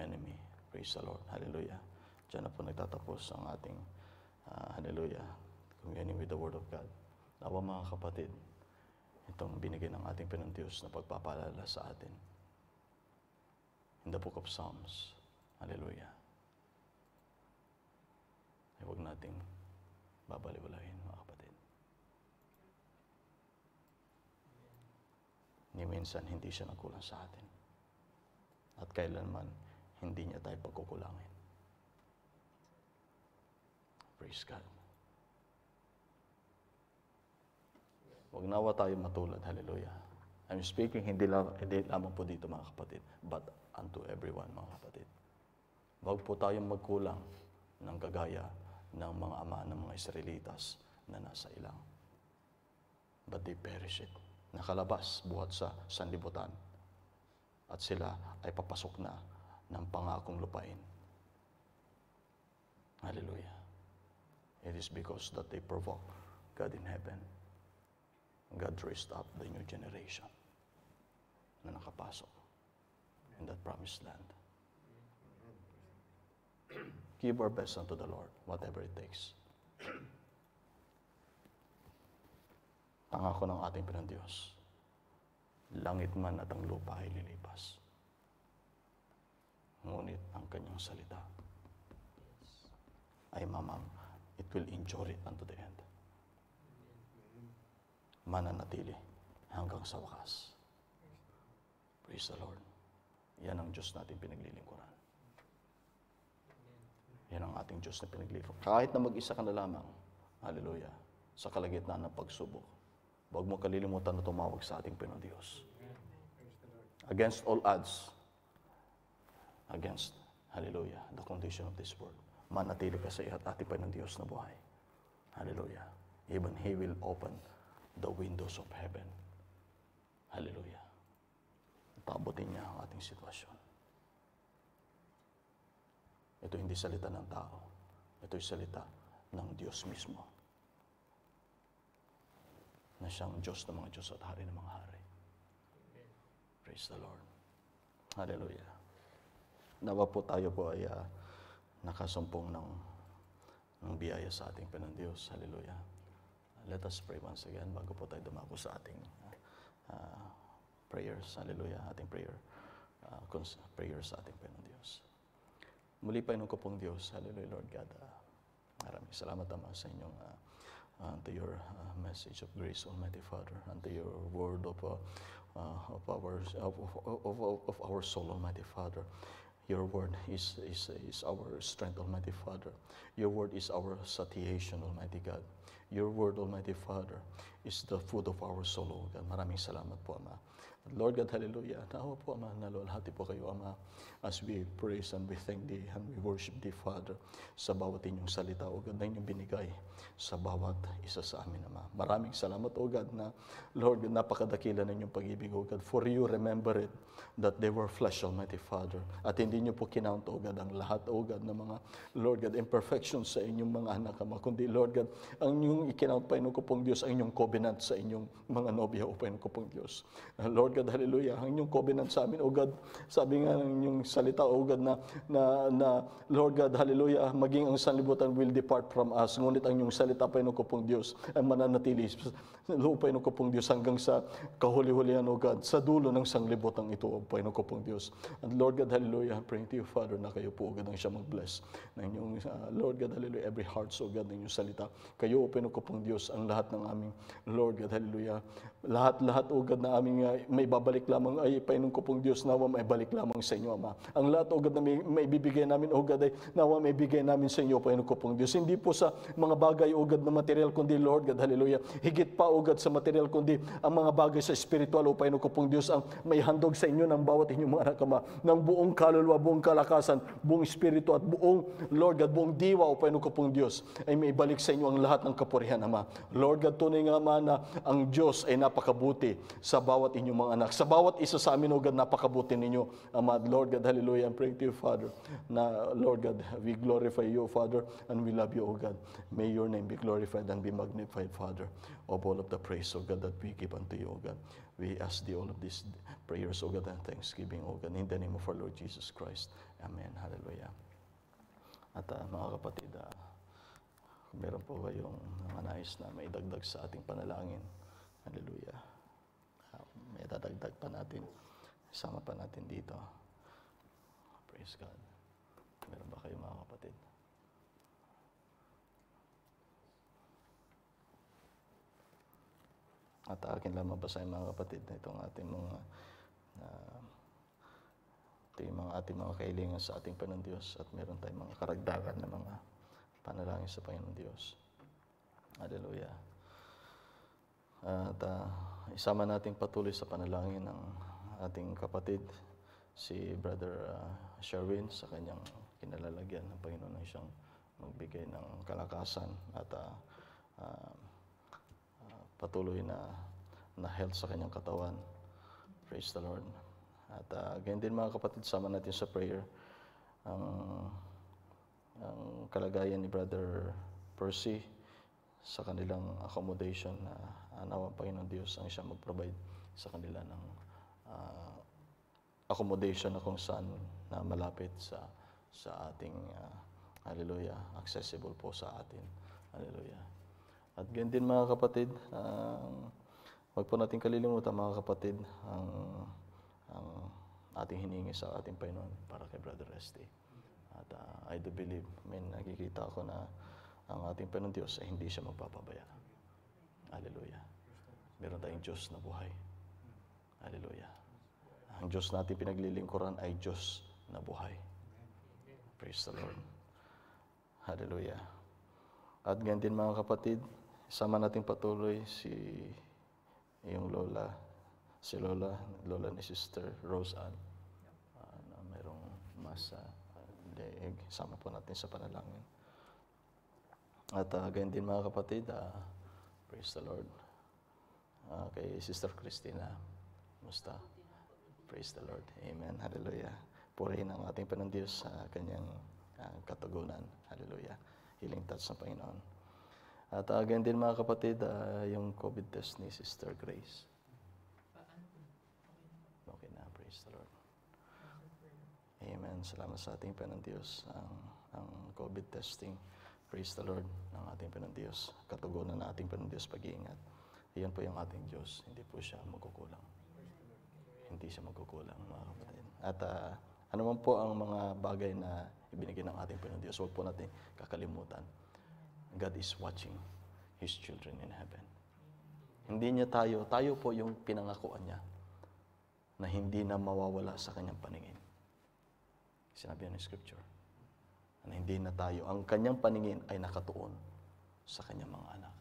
enemy. Praise the Lord. Hallelujah. Diyan na po nagtatapos ang ating hallelujah, communing with the Word of God. Nawa mga kapatid, itong binigay ng ating Panginoong Diyos na pagpapaalala sa atin. In the book of Psalms, hallelujah, ay huwag nating babaliwalahin mga kapatid. Ni minsan hindi siya nagkulang sa atin. At kailanman hindi niya tayo pagkukulangin. Praise God. Huwag nawa tayo matulad. Hallelujah. I'm speaking hindi lamang po dito mga kapatid, but unto everyone mga kapatid. Huwag po tayong magkulang ng kagaya ng mga ama ng mga Israelitas na nasa ilang. But they perished. Nakalabas buhat sa sanlibutan. At sila ay papasok na ng pangakong lupain. Hallelujah. It is because that they provoke God in heaven. God raised up the new generation na nakapasok in that promised land. Give our best unto the Lord, whatever it takes. Pangako ng ating Panginoon Diyos, langit man at ang lupa ay lilipas. Ngunit ang kanyang salita ay it will endure it unto the end. Mananatili hanggang sa wakas. Praise the Lord. Yan ang Diyos natin pinaglilingkuran. Yan ang ating Diyos na pinaglilingkuran. Kahit na mag-isa ka na lamang, hallelujah, sa kalagitnaan ng pagsubok, huwag mo kalilimutan na tumawag sa ating Panginoon Diyos. Against all odds, against, hallelujah, the condition of this world, manatili ka sa ating Panginoon Diyos na buhay. Hallelujah. Even He will open the windows of heaven. Hallelujah. Paabutin niya ang ating sitwasyon. Ito hindi salita ng tao. Ito'y salita ng Diyos mismo. Na siyang Diyos ng mga Diyos at Hari ng mga Hari. Praise the Lord. Hallelujah. Nawa po tayo po ay nakasumpong ng biyaya sa ating Panginoon Diyos. Hallelujah. Let us pray once again bago po tayo dumako sa ating prayers. Hallelujah. Ating prayers sa ating Panginoon Diyos. Muli pa ko pong Diyos. Hallelujah, Lord God. Maraming salamat Ama sa inyong unto your message of grace, Almighty Father, unto your word of our soul, Almighty Father. Your word is our strength, Almighty Father. Your word is our satiation, Almighty God. Your word, Almighty Father, is the food of our soul, O God. Maraming salamat po, Ama. Lord God, hallelujah. Naawa po, Ama, naluwalhati po kayo, Ama, as we praise and we thank Thee and we worship Thee, Father, sa bawat inyong salita, O God, na inyong binigay sa bawat isa sa amin, Ama. Maraming salamat, O God, na, Lord, napakadakila ng inyong pag-ibig, O God, for you remember it, that they were flesh, Almighty Father. At hindi niyo po kinount, O God, ang lahat, O God, ng mga, Lord God, imperfections sa inyong mga anak, Ama. Kundi, Lord God, ang inyong ikinount, Panginoon ko pong Diyos, ang inyong covenant sa inyong mga nobya, O Panginoon ko pong Diyos. Lord God, hallelujah, ang inyong covenant sa amin, O God, sabi nga ng inyong salita, O God, na Lord God, hallelujah, maging ang sanlibutan will depart from us, ngunit ang inyong salita, Panginoon ko pong Diyos, ay mananatili Lord, Panginoon ko pong Diyos, hanggang sa kahuli-hulihan, O God, sa dulo ng sanglibutan ito, O Panginoon ko pong Diyos. And Lord God, hallelujah, I'm praying to you, Father, na kayo po, O God, ang siya mag-bless ng inyong, Lord God, hallelujah, every heart, O God, ng inyong salita. Kayo, O Panginoon ko pong Diyos, ang lahat ng aming, Lord God, hallelujah, lahat, O God, na aming may babalik lamang, ay Panginoon ko pong Diyos, nawa may balik lamang sa inyo, Ama. Ang lahat, O God, na may bibigay namin, O God, ay nawa may bigay namin sa inyo, Panginoon ko pong Diyos. Hindi po sa mga bagay, O God, na material, kundi, Lord God, hallelujah, higit pa, O God, sa material, kundi ang mga bagay sa spiritual, O Panginoon ko pong Diyos, ang may handog sa inyo ng bawat inyong mga anak, Ama, ng buong kaluluwa, buong kalakasan, buong espiritu, at buong, Lord God, buong diwa, O Panginoon ko pong Diyos, ay may balik sa inyo ang lahat ng kapurihan, Ama. Lord God, tunay nga, Ama, na ang Diyos ay napakabuti sa bawat inyong mga anak. Sa bawat isa sa amin, O God, napakabuti ninyo, Ama. Lord God, hallelujah, I'm praying to you, Father, na, Lord God, we glorify you, Father, and we love you, O God. May your name be glorified and be magnified, Father, of all of the praise, O God, that we give unto you, O God. We ask thee all of these prayers, O God, and thanksgiving, O God, in the name of our Lord Jesus Christ. Amen. Hallelujah. At mga kapatid, kung meron po kayong mga nais na may dagdag sa ating panalangin, hallelujah, may dadagdag pa natin, isama pa natin dito. Praise God. Meron ba kayo mga kapatid? At akin lang mabasahin mga kapatid na itong ating mga ito yung mga ating mga kahilingan sa ating Panginoon Diyos, at meron tayong mga karagdagan na mga panalangin sa Panginoon Diyos. Hallelujah. At isama nating patuloy sa panalangin ng ating kapatid, si Brother Sherwin, sa kanyang kinalalagyan ng Panginoon na siyang magbigay ng kalakasan at patuloy na health sa kanyang katawan. Praise the Lord. At ganyan din mga kapatid, sama natin sa prayer ang kalagayan ni Brother Percy sa kanilang accommodation, na nawa Panginoon Diyos ang siya mag-provide sa kanila ng accommodation na kung saan na malapit sa ating hallelujah, accessible po sa atin. Hallelujah. At ganyan din mga kapatid, huwag po natin kalilimutan mga kapatid ang ating hiningi sa ating Panginoon para kay Brother Resty. At I do believe, nakikita ko na ang ating Panginoon Diyos ay hindi siya magpapabaya. Hallelujah. Meron tayong Diyos na buhay. Hallelujah. Ang Diyos natin pinaglilingkuran ay Diyos na buhay. Praise the Lord. Hallelujah. At ganyan din mga kapatid, sama natin patuloy yung lola ni Sister Rose Ann, na mayroong mas leeg. Sama po natin sa panalangin. At ganyan din mga kapatid, praise the Lord, kay Sister Christina, musta? Praise the Lord. Amen. Hallelujah. Purihin ang ating Panginoon Diyos sa kanyang katugunan. Hallelujah. Healing touch ng Panginoon. At ganyan din mga kapatid, yung COVID test ni Sister Grace. Okay na, praise the Lord. Amen. Salamat sa ating Panginoon Diyos. Ang COVID testing, praise the Lord, ng ating Panginoon Diyos. Katugunan ng ating Panginoon Diyos, pag-iingat. Iyan po yung ating Diyos. Hindi po siya magkukulang. Hindi siya magkukulang, mga kapatid. At ano man po ang mga bagay na ibinigay ng ating Panginoon Diyos, huwag po natin kakalimutan. God is watching His children in heaven. Hindi niya tayo po yung pinangakuan niya na hindi na mawawala sa kanyang paningin. Sinabi yan ng Scripture. Na hindi na tayo, ang kanyang paningin ay nakatuon sa kanyang mga anak.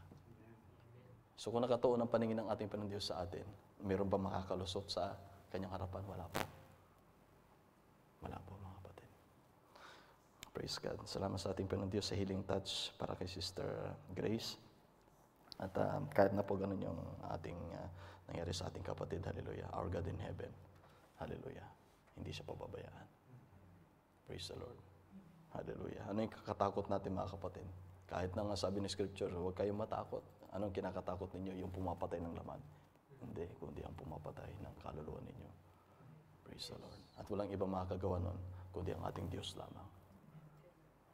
So kung nakatuon ang paningin ng ating Panginoon Diyos sa atin, meron ba makakalusot sa kanyang harapan? Wala po. Wala po mga kapatid. Praise God. Salamat sa ating Panginoon Diyos sa healing touch para kay Sister Grace. At kahit na po ganun yung ating nangyari sa ating kapatid, hallelujah, our God in heaven, hallelujah, hindi siya pababayaan. Praise the Lord. Hallelujah. Ano yung kakatakot natin mga kapatid? Kahit na nga sabi ni Scripture, huwag kayong matakot. Anong kinakatakot ninyo? Yung pumapatay ng laman. Hindi, kundi ang pumapatay ng kaluluwa ninyo. Praise the Lord. At walang iba makakagawa nun, kundi ang ating Diyos lamang.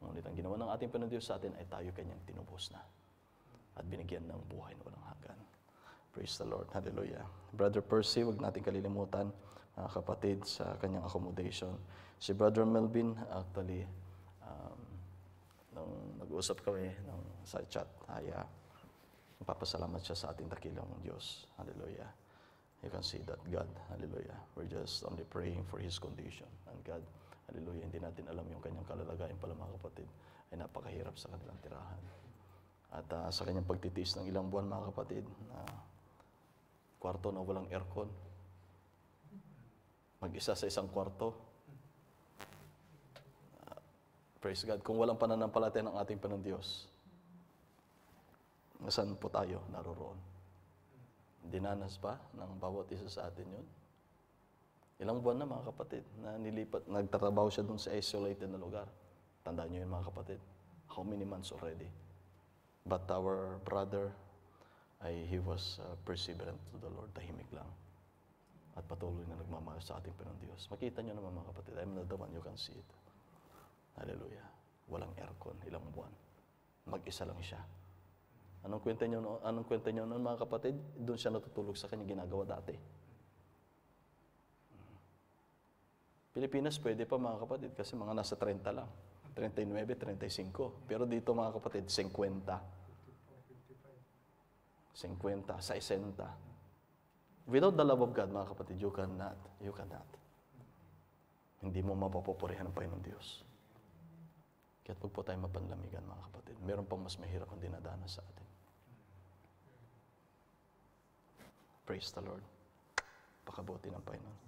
Ngunit ang ginawa ng ating Panginoon Diyos sa atin ay tayo kanyang tinubos na at binigyan ng buhay na walang hanggan. Praise the Lord. Hallelujah. Brother Percy, wag natin kalilimutan, mga kapatid, sa kanyang accommodation. Si Brother Melvin, actually, nung nag-uusap kami sa chat, ay papasalamat siya sa ating dakilang Diyos. Hallelujah. You can see that God, hallelujah, we're just only praying for His condition. And God, hallelujah, hindi natin alam yung kanyang kalalagayan pala, mga kapatid, ay napakahirap sa kanilang tirahan. At sa kanyang pagtitiis ng ilang buwan, mga kapatid, kwarto na walang aircon, mag-isa sa isang kwarto. Praise God. Kung walang pananampalataya ng ating Panginoong Diyos, nasaan po tayo naroroon? Dinanas pa ng bawat isa sa atin yun? Ilang buwan na, mga kapatid, na nilipat, nagtatrabaho siya dun sa isolated na lugar. Tandaan niyo yun, mga kapatid. How many months already? But our brother, he was perseverant to the Lord, tahimik lang. At patuloy na nagmamahal sa ating Panginoong Diyos. Makita niyo naman, mga kapatid, I'm not the one, you can see it. Hallelujah. Walang aircon, ilang buwan. Mag-isa lang siya. Anong kwenta niyo noon, mga kapatid? Doon siya natutulog sa kanya ginagawa dati. Pilipinas, pwede pa, mga kapatid, kasi mga nasa 30 lang. 39, 35. Pero dito, mga kapatid, 50. 50, 60. Without the love of God, mga kapatid, you cannot. Hindi mo mapapupurihan ang Panginoong Diyos. Kaya huwag po tayo mapanlamigan, mga kapatid. Meron pang mas mahirap ang dinadanas sa atin. Praise the Lord. Pakabuti ng Panginoon.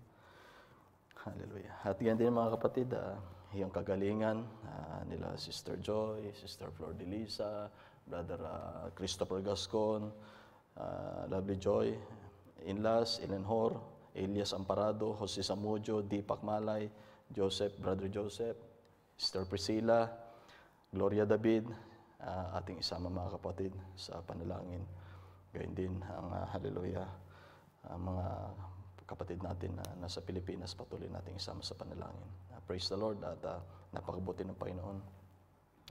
Hallelujah. At yan din, mga kapatid, yung kagalingan nila Sister Joy, Sister Flor de Lisa, Brother Christopher Gascon, Lovely Joy, Inlas, Elenhor, Elias Amparado, Jose Samudio, Deepak Malay, Joseph, Brother Joseph, Sister Priscilla, Gloria David, ating isama, mga kapatid, sa panalangin. Gayun din ang hallelujah, mga kapatid natin na nasa Pilipinas, patuloy nating isama sa panalangin. Praise the Lord, at napakabuti ng Panginoon.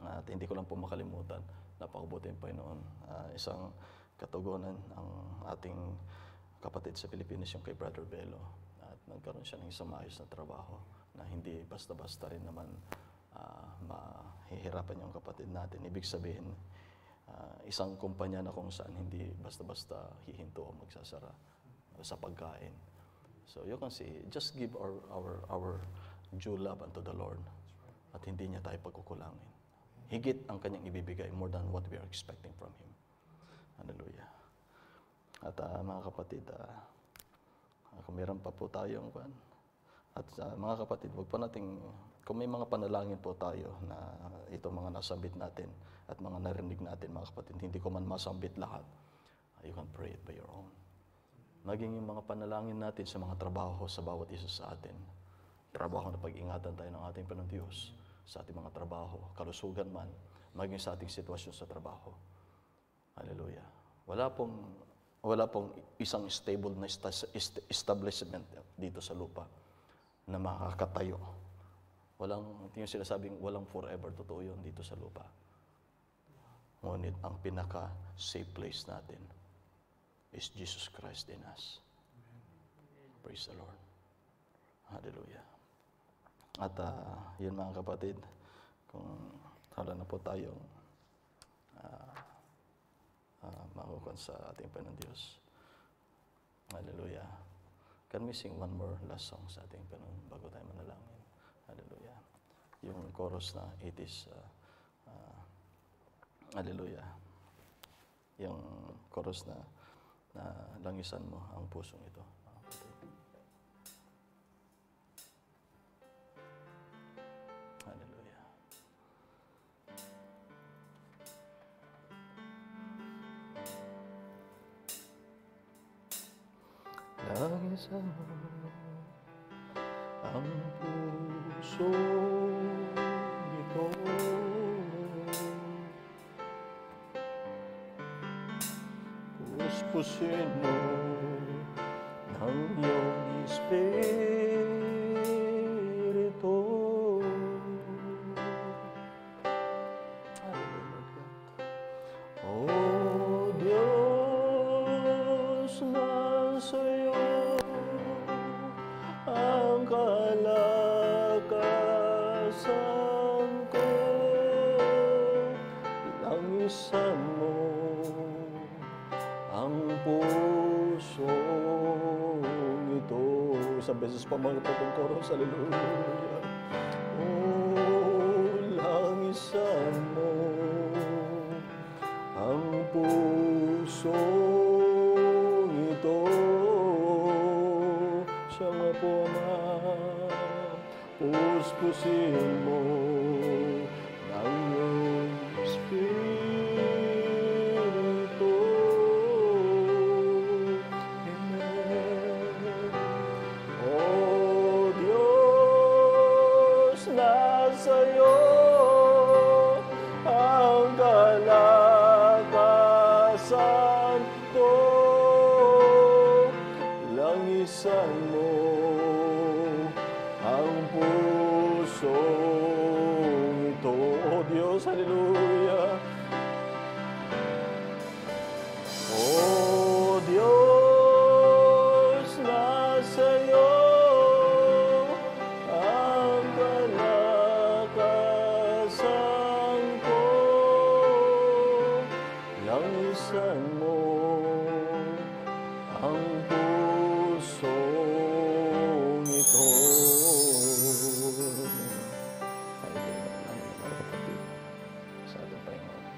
At hindi ko lang po makalimutan, napakabuti ng Panginoon. Isang katugunan ang ating kapatid sa Pilipinas, yung kay Brother Bello. At nagkaroon siya ng isang maayos na trabaho na hindi basta-basta rin naman mahihirapan yung kapatid natin. Ibig sabihin, isang kumpanya na kung saan hindi basta-basta hihinto o magsasara sa pagkain. So you can see, just give our due love unto the Lord, at hindi niya tayo pagkukulangin. Higit ang kanyang ibibigay, more than what we are expecting from Him. Hallelujah. At mga kapatid, kung meron pa po tayong at mga kapatid, wag pa nating, kung may mga panalangin po tayo na ito mga nasambit natin at mga narinig natin, mga kapatid, hindi ko man masambit lahat, you can pray it by your own. Naging yung mga panalangin natin sa mga trabaho sa bawat isa sa atin. Trabaho na pag-ingatan tayo ng ating Panginoong Diyos sa ating mga trabaho, kalusugan man, maging sa ating sitwasyon sa trabaho. Hallelujah. Wala pong isang stable na establishment dito sa lupa na makakatayo. Yung sinasabing walang forever, totoo yun dito sa lupa. Ngunit ang pinaka-safe place natin is Jesus Christ in us. Praise the Lord. Hallelujah. At yun, mga kapatid, kung wala na po tayong makukuha sa ating Panginoon Diyos. Hallelujah. Can we sing one more last song sa ating Panginoon bago tayo manalangin? Hallelujah. Yung chorus na it is, hallelujah. Yung chorus na langisan mo ang pusong ito. Hallelujah. Langisan mo ang puso ito. Puspusin mo ng iyong espiritu. O Diyos pusong ito. Isang beses pa mga kapatong chorus, hallelujah. Oh, langisan mo ang pusong ito. Siya nga po Ama, puspusin mo ng iyong Espiritu. Amen. O Diyos, nasa iyo ang kalakasan ko. Langisan mo ang pusong ito. O Diyos, hallelujah. O Diyos, nasa iyo ang kalakasan ko. Langisan mo ang pusong ito. Hallelujah. Sa ating Panginoon.